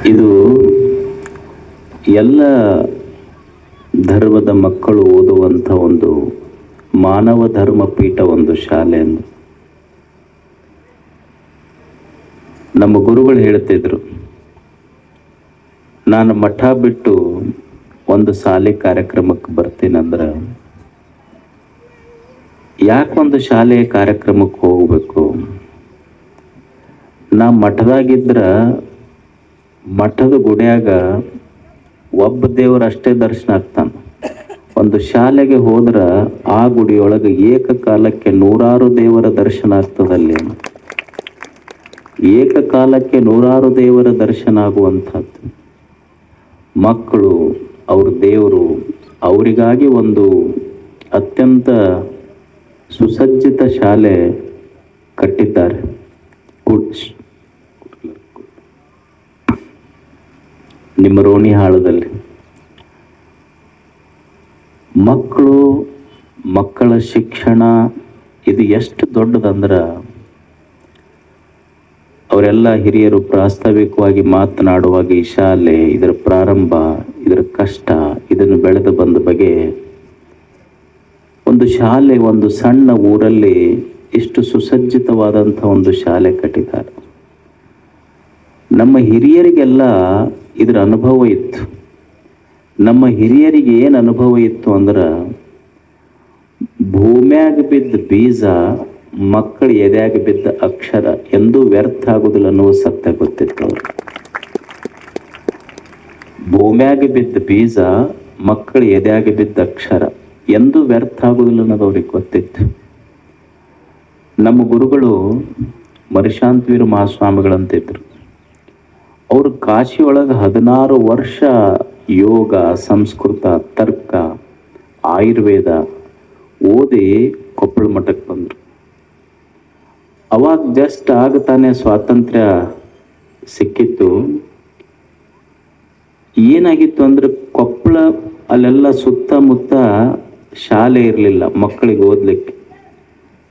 ಇದು ಎಲ್ಲ ಧರ್ಮದ ಮಕ್ಕಳು ಓದುವಂಥ ಒಂದು ಮಾನವ ಧರ್ಮ ಪೀಠ, ಒಂದು ಶಾಲೆ. ನಮ್ಮ ಗುರುಗಳು ಹೇಳ್ತಿದ್ರು, ನಾನು ಮಠ ಬಿಟ್ಟು ಒಂದು ಶಾಲೆ ಕಾರ್ಯಕ್ರಮಕ್ಕೆ ಬರ್ತೀನಂದ್ರೆ ಯಾಕೊಂದು ಶಾಲೆಯ ಕಾರ್ಯಕ್ರಮಕ್ಕೆ ಹೋಗ್ಬೇಕು? ನಾ ಮಠದಾಗಿದ್ರ ಮಠದ ಗುಡಿಯಾಗ ಒಬ್ಬ ದೇವರು ಅಷ್ಟೇ ದರ್ಶನ ಆಗ್ತಾನೆ. ಒಂದು ಶಾಲೆಗೆ ಹೋದ್ರ ಆ ಗುಡಿಯೊಳಗೆ ಏಕಕಾಲಕ್ಕೆ 100 ದೇವರ ದರ್ಶನ ಆಗ್ತದಲ್ಲಿ. ಏಕಕಾಲಕ್ಕೆ 100 ದೇವರ ದರ್ಶನ ಆಗುವಂಥದ್ದು. ಮಕ್ಕಳು ಅವ್ರ ದೇವರು, ಅವರಿಗಾಗಿ ಒಂದು ಅತ್ಯಂತ ಸುಸಜ್ಜಿತ ಶಾಲೆ ಕಟ್ಟಿದ್ದಾರೆ. ನಿಮ್ಮ ರೋಣಿಹಾಳದಲ್ಲಿ ಮಕ್ಕಳ ಶಿಕ್ಷಣ ಇದು ಎಷ್ಟು ದೊಡ್ಡದಂದ್ರೆ, ಅವರೆಲ್ಲ ಹಿರಿಯರು ಪ್ರಾಸ್ತಾವಿಕವಾಗಿ ಮಾತನಾಡುವಾಗ ಈ ಶಾಲೆ, ಇದರ ಪ್ರಾರಂಭ, ಇದರ ಕಷ್ಟ, ಇದನ್ನು ಬೆಳೆದು ಬಂದ ಬಗೆ, ಒಂದು ಶಾಲೆ ಒಂದು ಸಣ್ಣ ಊರಲ್ಲಿ ಇಷ್ಟು ಸುಸಜ್ಜಿತವಾದಂಥ ಒಂದು ಶಾಲೆ ಕಟ್ಟಿದ್ದಾರೆ. ನಮ್ಮ ಹಿರಿಯರಿಗೆಲ್ಲ ಇದರ ಅನುಭವ ಇತ್ತು. ನಮ್ಮ ಹಿರಿಯರಿಗೆ ಏನು ಅನುಭವ ಇತ್ತು ಅಂದ್ರೆ, ಭೂಮ್ಯಾಗ ಬಿದ್ದ ಬೀಜ ಮಕ್ಕಳ ಎದೆಯಾಗ ಬಿದ್ದ ಅಕ್ಷರ ಎಂದೂ ವ್ಯರ್ಥ ಆಗುದಿಲ್ಲ ಅನ್ನುವ ಸತ್ಯ ಗೊತ್ತಿತ್ತು ಅವರು. ಭೂಮ್ಯಾಗ ಬಿದ್ದ ಬೀಜ ಮಕ್ಕಳ ಎದೆಯಾಗ ಬಿದ್ದ ಅಕ್ಷರ ಎಂದೂ ವ್ಯರ್ಥ ಆಗುದಿಲ್ಲ ಅನ್ನೋದು ಅವ್ರಿಗೆ ಗೊತ್ತಿತ್ತು. ನಮ್ಮ ಗುರುಗಳು ಮರಿಶಾಂತವೀರ ಮಹಾಸ್ವಾಮಿಗಳಂತಿದ್ರು. ಅವರು ಕಾಶಿಯೊಳಗೆ 16 ವರ್ಷ ಯೋಗ, ಸಂಸ್ಕೃತ, ತರ್ಕ, ಆಯುರ್ವೇದ ಓದಿ ಕೊಪ್ಪಳ ಮಠಕ್ಕೆ ಬಂದರು. ಅವಾಗ ಜಸ್ಟ್ ಆಗತಾನೆ ಸ್ವಾತಂತ್ರ್ಯ ಸಿಕ್ಕಿತ್ತು. ಏನಾಗಿತ್ತು ಅಂದ್ರೆ, ಕೊಪ್ಪಳ ಅಲ್ಲೆಲ್ಲ ಸುತ್ತಮುತ್ತ ಶಾಲೆ ಇರಲಿಲ್ಲ ಮಕ್ಕಳಿಗೆ ಓದಲಿಕ್ಕೆ.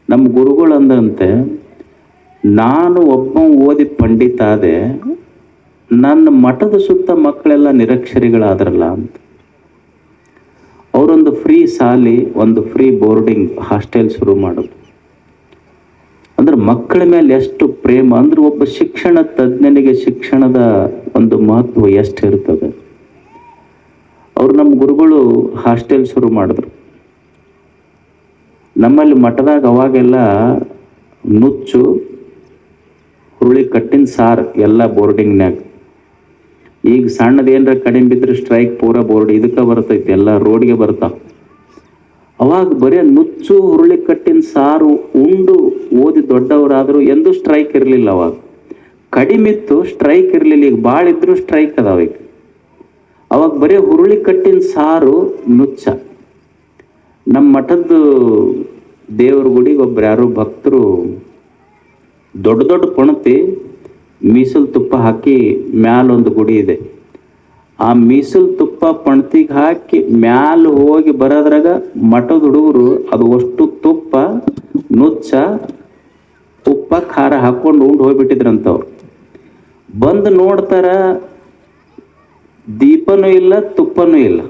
ನಮ್ಮ ಗುರುಗಳು ಅಂದಂತೆ, ನಾನು ಒಬ್ಬ ಓದಿ ಪಂಡಿತ ಆದೆ, ನನ್ನ ಮಠದ ಸುತ್ತ ಮಕ್ಕಳೆಲ್ಲ ನಿರಕ್ಷರಿಗಳಾದ್ರಲ್ಲ ಅಂತ. ಅವರೊಂದು ಫ್ರೀ ಶಾಲೆ, ಒಂದು ಫ್ರೀ ಬೋರ್ಡಿಂಗ್ ಹಾಸ್ಟೆಲ್ ಶುರು ಮಾಡೋದು ಅಂದ್ರೆ ಮಕ್ಕಳ ಮೇಲೆ ಎಷ್ಟು ಪ್ರೇಮ ಅಂದ್ರೆ, ಒಬ್ಬ ಶಿಕ್ಷಣ ತಜ್ಞನಿಗೆ ಶಿಕ್ಷಣದ ಒಂದು ಮಹತ್ವ ಎಷ್ಟು ಇರ್ತದೆ. ಅವರು ನಮ್ಮ ಗುರುಗಳು ಹಾಸ್ಟೆಲ್ ಶುರು ಮಾಡಿದ್ರು. ನಮ್ಮಲ್ಲಿ ಮಠದಾಗ ಅವಾಗೆಲ್ಲ ನುಚ್ಚು, ಹುರುಳಿ ಕಟ್ಟಿನ ಸಾರು ಎಲ್ಲ ಬೋರ್ಡಿಂಗ್ನಾಗ. ಈಗ ಸಣ್ಣದ ಏನರ ಕಡಿಮೆ ಬಿದ್ದರೆ ಸ್ಟ್ರೈಕ್ ಪೂರ ಬೋರ್ಡ್ ಇದಕ್ಕೆ ಬರ್ತೈತಿ, ಎಲ್ಲ ರೋಡ್ಗೆ ಬರ್ತಾವ. ಅವಾಗ ಬರೀ ನುಚ್ಚು, ಹುರುಳಿ ಕಟ್ಟಿನ ಸಾರು ಉಂಡು ಓದಿ ದೊಡ್ಡವರಾದರೂ ಎಂದೂ ಸ್ಟ್ರೈಕ್ ಇರಲಿಲ್ಲ. ಅವಾಗ ಕಡಿಮಿತ್ತು, ಸ್ಟ್ರೈಕ್ ಇರಲಿಲ್ಲ. ಈಗ ಭಾಳ ಇದ್ರೂ ಸ್ಟ್ರೈಕ್ ಅದಾವ ಈಗ. ಅವಾಗ ಬರೀ ಹುರುಳಿ ಕಟ್ಟಿನ ಸಾರು, ನುಚ್ಚ. ನಮ್ಮ ಮಠದ ದೇವ್ರ ಗುಡಿಗೆ ಒಬ್ರು ಯಾರು ಭಕ್ತರು ದೊಡ್ಡ ದೊಡ್ಡ ಪಣತಿ ಮೀಸಲು ತುಪ್ಪ ಹಾಕಿ ಮ್ಯಾಲೊಂದು ಗುಡಿ ಇದೆ. ಆ ಮೀಸಲು ತುಪ್ಪ ಪಣತಿಗೆ ಹಾಕಿ ಮ್ಯಾಲ ಹೋಗಿ ಬರೋದ್ರಾಗ ಮಠದ ಹುಡುಗರು ಅದು ಅಷ್ಟು ತುಪ್ಪ, ನುಚ್ಚ, ಉಪ್ಪ, ಖಾರ ಹಾಕೊಂಡು ಉಂಡು ಹೋಗ್ಬಿಟ್ಟಿದ್ರಂತವ್ರು. ಬಂದು ನೋಡ್ತಾರ, ದೀಪನೂ ಇಲ್ಲ, ತುಪ್ಪನೂ ಇಲ್ಲ.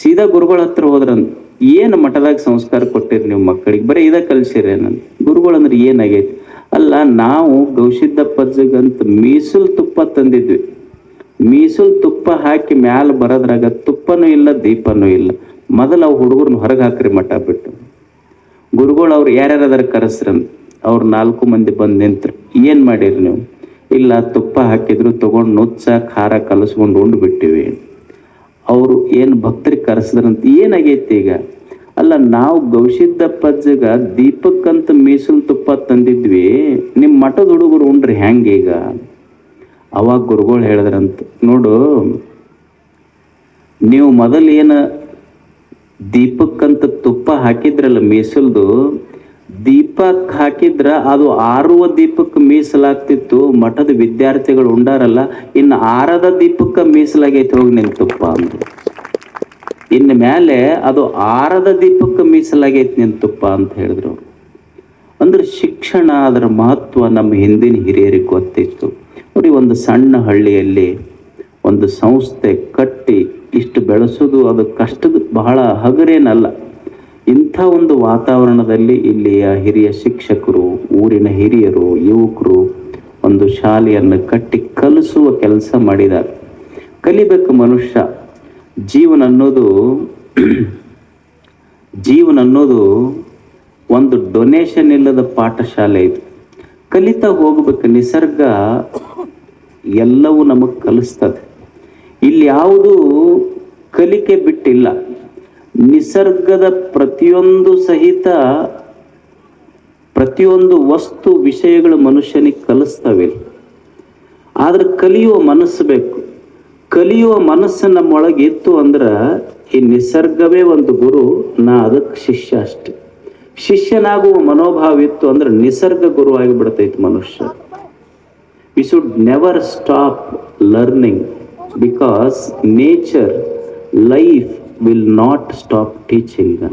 ಸೀದಾ ಗುರುಗಳ ಹತ್ರ ಹೋದ್ರಂತ, ಏನು ಮಠದಾಗ ಸಂಸ್ಕಾರ ಕೊಟ್ಟಿರಿ ನೀವು ಮಕ್ಕಳಿಗೆ, ಬರೀ ಇದ ಕಲ್ಸಿರಿ ಏನಂತ. ಗುರುಗಳಂದ್ರೆ ಏನಾಗೈತಿ? ಅಲ್ಲ, ನಾವು ಗೌಸಿದ್ದಪ್ಪಜ್ಜಗಂತ ಮೀಸಲು ತುಪ್ಪ ತಂದಿದ್ವಿ. ಮೀಸಲು ತುಪ್ಪ ಹಾಕಿ ಮ್ಯಾಲ ಬರೋದ್ರಾಗ ತುಪ್ಪನೂ ಇಲ್ಲ, ದೀಪನೂ ಇಲ್ಲ. ಮೊದಲು ಅವು ಹುಡುಗರನ್ನ ಹೊರಗೆ ಹಾಕ್ರಿ ಮಠ ಬಿಟ್ಟು. ಗುರುಗಳು ಅವ್ರು ಯಾರ್ಯಾರದಾರ ಕರೆಸ್ರಂತ. ಅವ್ರು 4 ಮಂದಿ ಬಂದು ನಿಂತ್ರು. ಏನು ಮಾಡಿರಿ ನೀವು? ಇಲ್ಲ, ತುಪ್ಪ ಹಾಕಿದ್ರು, ತಗೊಂಡು ನುಚ್ಚ, ಖಾರ ಕಲಸ್ಕೊಂಡು ಉಂಡು ಬಿಟ್ಟಿವಿ. ಅವರು ಏನು ಭಕ್ತರಿಗೆ ಕರೆಸಿದ್ರಂತ. ಏನಾಗೈತಿ ಈಗ? ಅಲ್ಲ, ನಾವು ಗೌಸಿದ್ದಪ್ಪಜ್ಜಗ ದೀಪಕ್ಕಂತ ಮೀಸಲು ತುಪ್ಪ ತಂದಿದ್ವಿ, ನಿಮ್ಮ ಮಠದ ಹುಡುಗರು ಉಂಡ್ರಿ ಹೆಂಗೆ ಈಗ? ಅವಾಗ ಗುರುಗಳು ಹೇಳಿದ್ರಂತ, ನೋಡು, ನೀವು ಮೊದಲು ಏನು ದೀಪಕ್ಕಂತ ತುಪ್ಪ ಹಾಕಿದ್ರಲ್ಲ ಮೀಸಲ್ದು, ದೀಪಕ್ಕೆ ಹಾಕಿದ್ರ ಅದು ಆರುವ ದೀಪಕ್ಕೆ ಮೀಸಲಾಗ್ತಿತ್ತು. ಮಠದ ವಿದ್ಯಾರ್ಥಿಗಳು ಉಂಡಾರಲ್ಲ, ಇನ್ನು ಆರದ ದೀಪಕ್ಕೆ ಮೀಸಲಾಗೈತೆ, ಹೋಗಿ ನಿನ್ ತುಪ್ಪ ಅಂದ್ರು. ಇನ್ನು ಮೇಲೆ ಅದು ಆರದ ದೀಪಕ್ಕೆ ಮೀಸಲಾಗೈತೆ ನಿನ್ ತುಪ್ಪ ಅಂತ ಹೇಳಿದ್ರು. ಅಂದ್ರೆ ಶಿಕ್ಷಣ, ಅದರ ಮಹತ್ವ ನಮ್ಮ ಹಿಂದಿನ ಹಿರಿಯರಿಗೆ ಗೊತ್ತಿತ್ತು. ನೋಡಿ, ಒಂದು ಸಣ್ಣ ಹಳ್ಳಿಯಲ್ಲಿ ಒಂದು ಸಂಸ್ಥೆ ಕಟ್ಟಿ ಇಷ್ಟು ಬೆಳೆಸೋದು ಅದು ಕಷ್ಟದ ಬಹಳ ಹಗರೇನಲ್ಲ. ಇಂಥ ಒಂದು ವಾತಾವರಣದಲ್ಲಿ ಇಲ್ಲಿಯ ಹಿರಿಯ ಶಿಕ್ಷಕರು, ಊರಿನ ಹಿರಿಯರು, ಯುವಕರು ಒಂದು ಶಾಲೆಯನ್ನು ಕಟ್ಟಿ ಕಲಿಸುವ ಕೆಲಸ ಮಾಡಿದ್ದಾರೆ. ಕಲಿಬೇಕು ಮನುಷ್ಯ. ಜೀವನ ಅನ್ನೋದು ಒಂದು ಡೊನೇಷನ್ ಇಲ್ಲದ ಪಾಠಶಾಲೆ ಇದು. ಕಲಿತಾ ಹೋಗ್ಬೇಕು. ನಿಸರ್ಗ ಎಲ್ಲವೂ ನಮಗೆ ಕಲಿಸ್ತದೆ. ಇಲ್ಲಿ ಯಾವುದು ಕಲಿಕೆ ಬಿಟ್ಟಿಲ್ಲ. ನಿಸರ್ಗದ ಪ್ರತಿಯೊಂದು ವಸ್ತು ವಿಷಯಗಳು ಮನುಷ್ಯನಿಗೆ ಕಲಿಸ್ತವೆ. ಆದ್ರೆ ಕಲಿಯುವ ಮನಸ್ಸು ಬೇಕು. ಕಲಿಯುವ ಮನಸ್ಸು ನಮ್ಮೊಳಗೆ ಇತ್ತು ಅಂದ್ರೆ ಈ ನಿಸರ್ಗವೇ ಒಂದು ಗುರು, ನಾ ಅದಕ್ಕೆ ಶಿಷ್ಯ ಅಷ್ಟೆ. ಶಿಷ್ಯನಾಗುವ ಮನೋಭಾವ ಇತ್ತು ಅಂದ್ರೆ ನಿಸರ್ಗ ಗುರು ಆಗಿಬಿಡ್ತೈತಿ ಮನುಷ್ಯ. We should never stop learning because nature life will not stop teaching.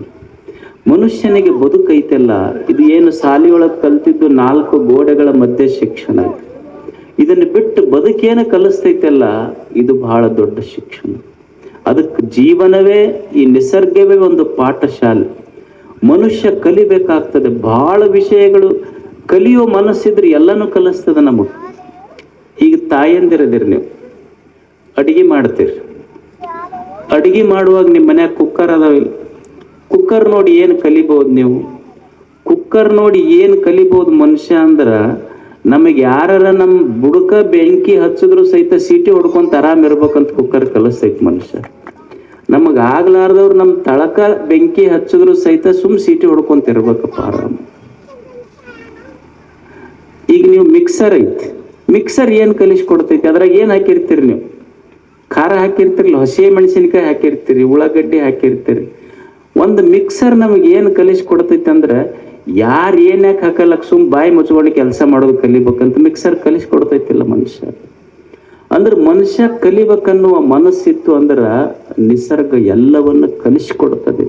ಮನುಷ್ಯನಿಗೆ ಬದುಕೈತೆಲ್ಲ, ಇದು ಏನು ಶಾಲೆಯೊಳಗೆ ಕಲ್ತಿದ್ದು 4 ಗೋಡೆಗಳ ಮಧ್ಯೆ ಶಿಕ್ಷಣ. ಇದನ್ನು ಬಿಟ್ಟು ಬದುಕೇನು ಕಲಿಸ್ತೈತೆಲ್ಲ, ಇದು ಬಹಳ ದೊಡ್ಡ ಶಿಕ್ಷಣ. ಅದಕ್ಕೆ ಜೀವನವೇ, ಈ ನಿಸರ್ಗವೇ ಒಂದು ಪಾಠಶಾಲೆ. ಮನುಷ್ಯ ಕಲಿಬೇಕಾಗ್ತದೆ. ಬಹಳ ವಿಷಯಗಳು ಕಲಿಯೋ ಮನಸ್ಸಿದ್ರೆ ಎಲ್ಲನೂ ಕಲಿಸ್ತದೆ ನಮಗೆ. ಈಗ ತಾಯಂದಿರದಿರಿ, ನೀವು ಅಡಿಗೆ ಮಾಡ್ತೀರಿ. ಅಡಿಗೆ ಮಾಡುವಾಗ ನಿಮ್ಮ ಮನ್ಯಾಗ ಕುಕ್ಕರ್ ಅದಾವಿಲ್ಲ? ಕುಕ್ಕರ್ ನೋಡಿ ಏನು ಕಲಿಬಹುದು ನೀವು? ಕುಕ್ಕರ್ ನೋಡಿ ಏನು ಕಲಿಬಹುದು ಮನುಷ್ಯ ಅಂದ್ರೆ, ನಮಗೆ ಯಾರ ನಮ್ಮ ಬುಡಕ ಬೆಂಕಿ ಹಚ್ಚಿದ್ರು ಸಹಿತ ಸೀಟಿ ಹೊಡ್ಕೊಂತ ಆರಾಮ್ ಇರ್ಬೇಕಂತ ಕುಕ್ಕರ್ ಕಲಿಸ್ತೈತಿ ಮನುಷ್ಯ. ನಮಗೆ ಆಗ್ಲಾರ್ದವ್ರು ನಮ್ಮ ತಳಕ ಬೆಂಕಿ ಹಚ್ಚಿದ್ರು ಸಹಿತ ಸೀಟಿ ಹೊಡ್ಕೊಂತ ಇರ್ಬೇಕಪ್ಪ ಆರಾಮ್. ಈಗ ನೀವು ಮಿಕ್ಸರ್ ಐತಿ, ಮಿಕ್ಸರ್ ಏನು ಕಲಿಸ್ಕೊಡ್ತೈತಿ? ಅದ್ರಾಗ ಏನು ಹಾಕಿರ್ತೀರಿ ನೀವು? ಖಾರ ಹಾಕಿರ್ತಿರಲ್ಲ, ಹಸಿ ಮೆಣಸಿನ್ಕಾಯಿ ಹಾಕಿರ್ತೀರಿ, ಉಳ್ಳಾಗಡ್ಡಿ ಹಾಕಿರ್ತೀರಿ. ಒಂದು ಮಿಕ್ಸರ್ ನಮಗೆ ಏನು ಕಲಿಸ್ಕೊಡ್ತೈತಿ ಅಂದ್ರೆ, ಯಾರು ಏನ್ಯಾಕೆ ಹಾಕಲಕ್ಕೆ ಬಾಯಿ ಮುಚ್ಕೊಂಡು ಕೆಲಸ ಮಾಡೋದು ಕಲಿಬೇಕಂತ ಮಿಕ್ಸರ್ ಕಲಿಸ್ಕೊಡ್ತೈತಿಲ್ಲ ಮನುಷ್ಯ. ಅಂದ್ರೆ ಮನುಷ್ಯ ಕಲಿಬೇಕನ್ನುವ ಮನಸ್ಸಿತ್ತು ಅಂದ್ರೆ ನಿಸರ್ಗ ಎಲ್ಲವನ್ನು ಕಲಿಸ್ಕೊಡ್ತದೆ.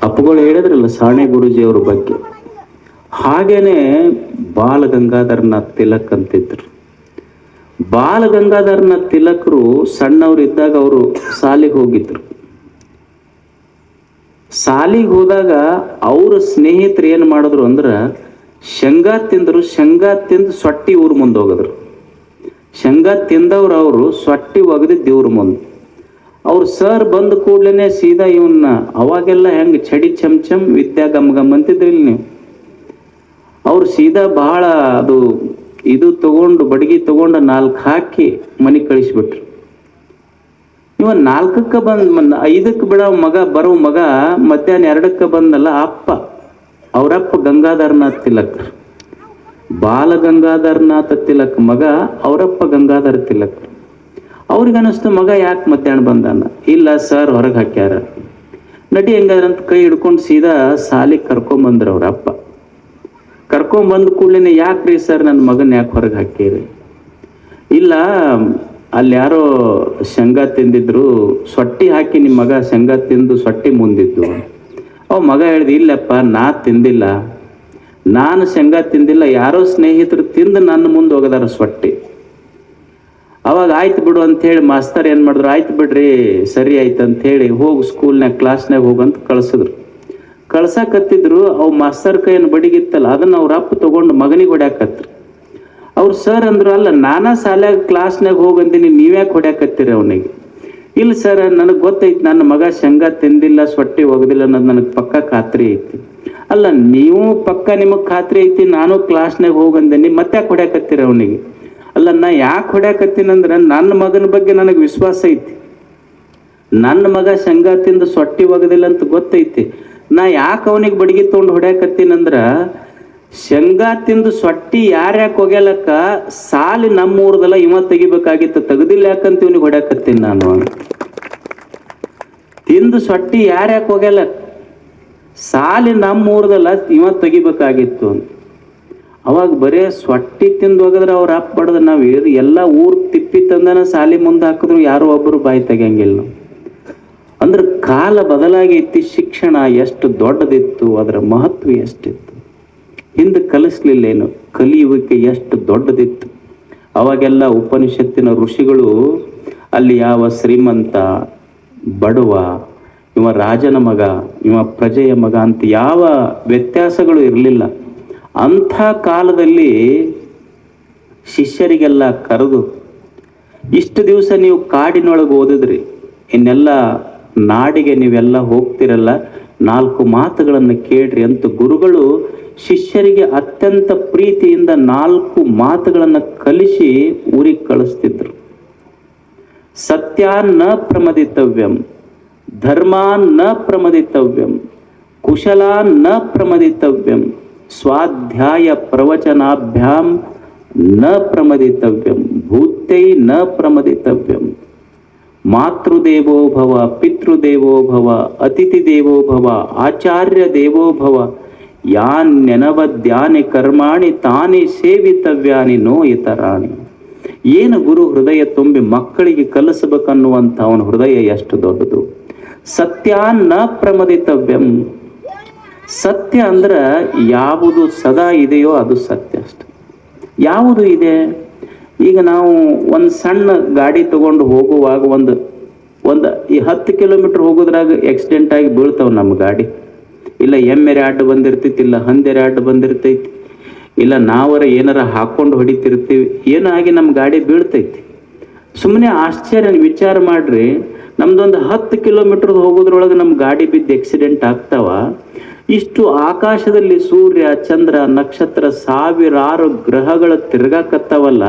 ಅಪ್ಪಗಳು ಹೇಳಿದ್ರಲ್ಲ ಸಾಣೆ ಗುರೂಜಿಯವ್ರ ಬಗ್ಗೆ, ಹಾಗೇನೆ ಬಾಲ ಗಂಗಾಧರನಾಥ್ ತಿಲಕ್ ಅಂತಿದ್ರು. ಬಾಲ ಗಂಗಾಧರನಾಥ್ ತಿಲಕರು ಸಣ್ಣವ್ರು ಇದ್ದಾಗ ಅವರು ಶಾಲೆಗೆ ಹೋಗಿದ್ರು. ಶಾಲೆಗೆ ಹೋದಾಗ ಅವ್ರ ಸ್ನೇಹಿತರು ಏನು ಮಾಡಿದ್ರು ಅಂದ್ರೆ, ಶೇಂಗಾ ತಿಂದ್ರು. ಶೇಂಗಾ ತಿಂದು ಸೊಟ್ಟಿ ಊರ್ ಮುಂದೆ ಹೋಗಿದ್ರು. ಶೇಂಗಾ ತಿಂದವ್ರು ಅವರು ಸೊಟ್ಟಿ ಒಗದಿದ್ದು ಇವ್ರ ಮುಂದೆ. ಅವ್ರು ಸರ್ ಬಂದ ಕೂಡ್ಲೇನೆ ಸೀದಾ ಇವನ್ನ, ಅವಾಗೆಲ್ಲ ಹೆಂಗೆ ಚಡಿ ಚಮ್ ವಿದ್ಯಾ ಗಮ್ ಅಂತಿದ್ರಿಲ್ಲ ನೀವು, ಅವ್ರು ಸೀದಾ ಬಹಳ ಅದು ಇದು ತಗೊಂಡು ಬಡಗಿ ತಗೊಂಡು 4 ಹಾಕಿ ಮನೆಗೆ ಕಳಿಸ್ಬಿಟ್ರು. ಇವ 4ಕ್ಕೆ ಬಂದ್ 5ಕ್ಕೆ ಬರೋ ಮಗ ಮಧ್ಯಾಹ್ನ 2ಕ್ಕೆ ಬಂದಲ್ಲ ಅಪ್ಪ. ಅವರಪ್ಪ ಗಂಗಾಧರನಾಥ್ ತಿಲಕ್, ಬಾಲ ಗಂಗಾಧರನಾಥ ತಿಲಕ್ ಮಗ, ಅವರಪ್ಪ ಗಂಗಾಧರ ತಿಲಕ್. ಅವ್ರಿಗೆ ಅನಿಸ್ತು ಮಗ ಯಾಕೆ ಮಧ್ಯಾಹ್ನ ಬಂದಾನ? ಇಲ್ಲ ಸರ್ ಹೊರಗೆ ಹಾಕ್ಯಾರ. ನಡಿ ಹೆಂಗಾದ್ರಂತ ಕೈ ಹಿಡ್ಕೊಂಡು ಸೀದಾ ಸಾಲಿಗೆ ಕರ್ಕೊಂಬಂದ್ರ ಅವ್ರ ಅಪ್ಪ. ಕರ್ಕೊಂಬಂದ ಕೂಡಲೇ ಯಾಕ್ರಿ ಸರ್ ನನ್ನ ಮಗನ ಯಾಕೆ ಹೊರಗೆ ಹಾಕಿರಿ? ಇಲ್ಲ, ಅಲ್ಲಿ ಯಾರೋ ಶೇಂಗಾ ತಿಂದಿದ್ರು, ಸೊಟ್ಟಿ ಹಾಕಿ ನಿಮ್ಮ ಮಗ ಶೇಂಗಾ ತಿಂದು ಸೊಟ್ಟಿ ಮುಂದಿದ್ದು. ಅವ ಮಗ ಹೇಳ್ದು, ಇಲ್ಲಪ್ಪ ನಾ ತಿಂದಿಲ್ಲ, ನಾನು ಶೇಂಗಾ ತಿಂದಿಲ್ಲ, ಯಾರೋ ಸ್ನೇಹಿತರು ತಿಂದು ನನ್ನ ಮುಂದೆ ಹೋಗದಾರ ಸೊಟ್ಟಿ. ಅವಾಗ ಆಯ್ತು ಬಿಡು ಅಂಥೇಳಿ ಮಾಸ್ತರ್ ಏನು ಮಾಡಿದ್ರು, ಆಯ್ತು ಬಿಡ್ರಿ ಸರಿ ಆಯ್ತು ಅಂಥೇಳಿ ಹೋಗು ಸ್ಕೂಲ್ನಾಗ ಕ್ಲಾಸ್ನಾಗ ಹೋಗಂತ ಕಳಿಸಿದ್ರು. ಕಳ್ಸಾಕತ್ತಿದ್ರು. ಅವು ಮಾಸ್ತರ್ ಕೈಯನ್ನು ಬಡಿಗಿತ್ತಲ್ಲ, ಅದನ್ನ ಅವ್ರ ಅಪ್ಪ ತಗೊಂಡು ಮಗನಿಗೆ ಹೊಡ್ಯಾಕತ್ರು. ಅವ್ರು ಸರ್ ಅಂದ್ರು, ಅಲ್ಲ ನಾನಾ ಶಾಲ್ಯಾಗ ಕ್ಲಾಸ್ನಾಗ ಹೋಗಂತೀನಿ, ನೀವ್ಯಾಕೆ ಹೊಡ್ಯಾಕತ್ತೀರಿ ಅವನಿಗೆ? ಇಲ್ಲ ಸರ್, ನನಗೆ ಗೊತ್ತೈತಿ ನನ್ನ ಮಗ ಶೇಂಗಾ ತಿಂದಿಲ್ಲ, ಸೊಟ್ಟಿ ಒಗದಿಲ್ಲ ಅನ್ನೋದು ನನಗೆ ಪಕ್ಕ ಖಾತ್ರಿ ಐತಿ. ಅಲ್ಲ ನೀವು ಪಕ್ಕ ನಿಮಗೆ ಖಾತ್ರಿ ಐತಿ, ನಾನು ಕ್ಲಾಸ್ನಾಗ ಹೋಗಂದೀನಿ, ಮತ್ತೆ ಯಾಕೆ ಹೊಡ್ಯಾಕತ್ತೀರಿ ಅವನಿಗೆ? ಅಲ್ಲ ನಾ ಯಾಕೆ ಹೊಡ್ಯಾಕತ್ತೀನಂದ್ರೆ ನನ್ನ ಮಗನ ಬಗ್ಗೆ ನನಗೆ ವಿಶ್ವಾಸ ಐತಿ. ನನ್ನ ಮಗ ಶೇಂಗಾ ತಿಂದು ಸೊಟ್ಟಿ ಒಗದಿಲ್ಲ ಅಂತ ಗೊತ್ತೈತಿ. ನಾ ಯಾಕೆ ಅವನಿಗೆ ಬಡಗಿ ತೊಗೊಂಡು ಹೊಡ್ಯಾಕತ್ತೀನಂದ್ರ, ಶೇಂಗಾ ತಿಂದು ಸೊಟ್ಟಿ ಯಾರ್ಯಾಕೆ ಒಗ್ಯಾಲಕ್ಕ ಸಾಲಿ ನಮ್ಮೂರ್ದಲ್ಲ, ಇವ ತೆಗಿಬೇಕಾಗಿತ್ತು, ತೆಗ್ದಿಲ್ಲ ಯಾಕಂತ ಇವನಿಗೆ ಹೊಡ್ಯಾಕತ್ತೀನಿ ನಾನು. ತಿಂದು ಸೊಟ್ಟಿ ಯಾರ್ಯಾಕೆ ಒಗ್ಯಾಲಕ್ಕ, ಸಾಲಿ ನಮ್ಮೂರ್ದಲ್ಲ, ಇವ ತೆಗಿಬೇಕಾಗಿತ್ತು. ಅವಾಗ ಬರೇ ಸೊಟ್ಟಿ ತಿಂದು ಹೋಗಿದ್ರೆ ಅವ್ರ ಅಪ್ಪ ಬಡ್ದು ನಾವು ಎಲ್ಲ ಊರ್ ತಿಪ್ಪಿ ತಂದನ ಸಾಲಿ ಮುಂದೆ ಹಾಕಿದ್ರು ಯಾರೋ ಒಬ್ಬರು ಬಾಯಿ ತೆಗಿಯಂಗಿಲ್ಲ ನಾವು. ಅಂದ್ರೆ ಕಾಲ ಬದಲಾಗೈತಿ, ಶಿಕ್ಷಣ ಎಷ್ಟು ದೊಡ್ಡದಿತ್ತು, ಅದರ ಮಹತ್ವ ಎಷ್ಟಿತ್ತು. ಹಿಂದೆ ಕಲಿಸ್ಲಿಲ್ಲೇನು? ಕಲಿಯುವಿಕೆ ಎಷ್ಟು ದೊಡ್ಡದಿತ್ತು. ಅವಾಗೆಲ್ಲ ಉಪನಿಷತ್ತಿನ ಋಷಿಗಳು ಅಲ್ಲಿ ಯಾವ ಶ್ರೀಮಂತ, ಬಡವ, ಇವ ರಾಜನ ಮಗ, ಇವ ಪ್ರಜೆಯ ಮಗ ಅಂತ ಯಾವ ವ್ಯತ್ಯಾಸಗಳು ಇರಲಿಲ್ಲ. ಅಂಥ ಕಾಲದಲ್ಲಿ ಶಿಷ್ಯರಿಗೆಲ್ಲ ಕರೆದು, ಇಷ್ಟು ದಿವಸ ನೀವು ಕಾಡಿನೊಳಗೆ ಓದಿದ್ರಿ, ಇನ್ನೆಲ್ಲ ನಾಡಿಗೆ ನೀವೆಲ್ಲ ಹೋಗ್ತಿರಲ್ಲ, 4 ಮಾತುಗಳನ್ನು ಕೇಳ್ರಿ ಅಂತ ಗುರುಗಳು ಶಿಷ್ಯರಿಗೆ ಅತ್ಯಂತ ಪ್ರೀತಿಯಿಂದ 4 ಮಾತುಗಳನ್ನು ಕಲಿಸಿ ಊರಿಗೆ ಕಳಿಸ್ತಿದ್ರು. ಸತ್ಯಾನ್ನ ಪ್ರಮದಿತವ್ಯಂ, ಧರ್ಮಾನ್ನ ಪ್ರಮದಿತವ್ಯಂ, ಕುಶಲಾನ್ನ ಪ್ರಮದಿತವ್ಯಂ, ಸ್ವಾಧ್ಯಾಯ ಪ್ರವಚನಾಭ್ಯಾಂ ನ ಪ್ರಮದಿತವ್ಯಂ, ಭೂತೈ ನ ಪ್ರಮದಿತವ್ಯಂ. ಮಾತೃದೇವೋ ಭವ, ಪಿತೃದೇವೋ ಭವ, ಅತಿಥಿ ದೇವೋ ಭವ, ಆಚಾರ್ಯ ದೇವೋ ಭವ, ಯಾನ್ಯನವದ್ಯಾನಿ ಕರ್ಮಾಣಿ ತಾನಿ ಸೇವಿತವ್ಯಾನಿ ನೋ ಇತರಾಣಿ. ಏನು ಗುರು ಹೃದಯ ತುಂಬಿ ಮಕ್ಕಳಿಗೆ ಕಲಿಸಬೇಕನ್ನುವಂಥ ಅವನ ಹೃದಯ ಎಷ್ಟು ದೊಡ್ಡದು. ಸತ್ಯಾನ್ನ ಪ್ರಮದಿತವ್ಯಂ. ಸತ್ಯ ಅಂದ್ರೆ ಯಾವುದು ಸದಾ ಇದೆಯೋ ಅದು ಸತ್ಯ ಅಷ್ಟೆ. ಯಾವುದು ಇದೆ? ಈಗ ನಾವು ಒಂದು ಸಣ್ಣ ಗಾಡಿ ತಗೊಂಡು ಹೋಗುವಾಗ ಒಂದು 10 ಕಿಲೋಮೀಟರ್ ಹೋಗೋದ್ರಾಗ ಆಕ್ಸಿಡೆಂಟ್ ಆಗಿ ಬೀಳ್ತಾವ ನಮ್ಮ ಗಾಡಿ. ಇಲ್ಲ ಎಮ್ಮೆರೆ ಅಡ್ಡ ಬಂದಿರ್ತೈತಿ, ಇಲ್ಲ ಹಂದೆರೆ ಅಡ್ಡ ಬಂದಿರ್ತೈತಿ, ಇಲ್ಲ ನಾವರ ಏನಾರ ಹಾಕೊಂಡು ಹೊಡಿತಿರ್ತೀವಿ, ಏನಾಗಿ ನಮ್ಮ ಗಾಡಿ ಬೀಳ್ತೈತಿ. ಸುಮ್ಮನೆ ಆಶ್ಚರ್ಯ ವಿಚಾರ ಮಾಡ್ರಿ, ನಮ್ದೊಂದು 10 ಕಿಲೋಮೀಟರ್ ಹೋಗೋದ್ರೊಳಗೆ ನಮ್ಮ ಗಾಡಿ ಬಿದ್ದು ಆಕ್ಸಿಡೆಂಟ್ ಆಗ್ತಾವ. ಇಷ್ಟು ಆಕಾಶದಲ್ಲಿ ಸೂರ್ಯ, ಚಂದ್ರ, ನಕ್ಷತ್ರ, ಸಾವಿರಾರು ಗ್ರಹಗಳ ತಿರ್ಗಾಕತ್ತಾವಲ್ಲ,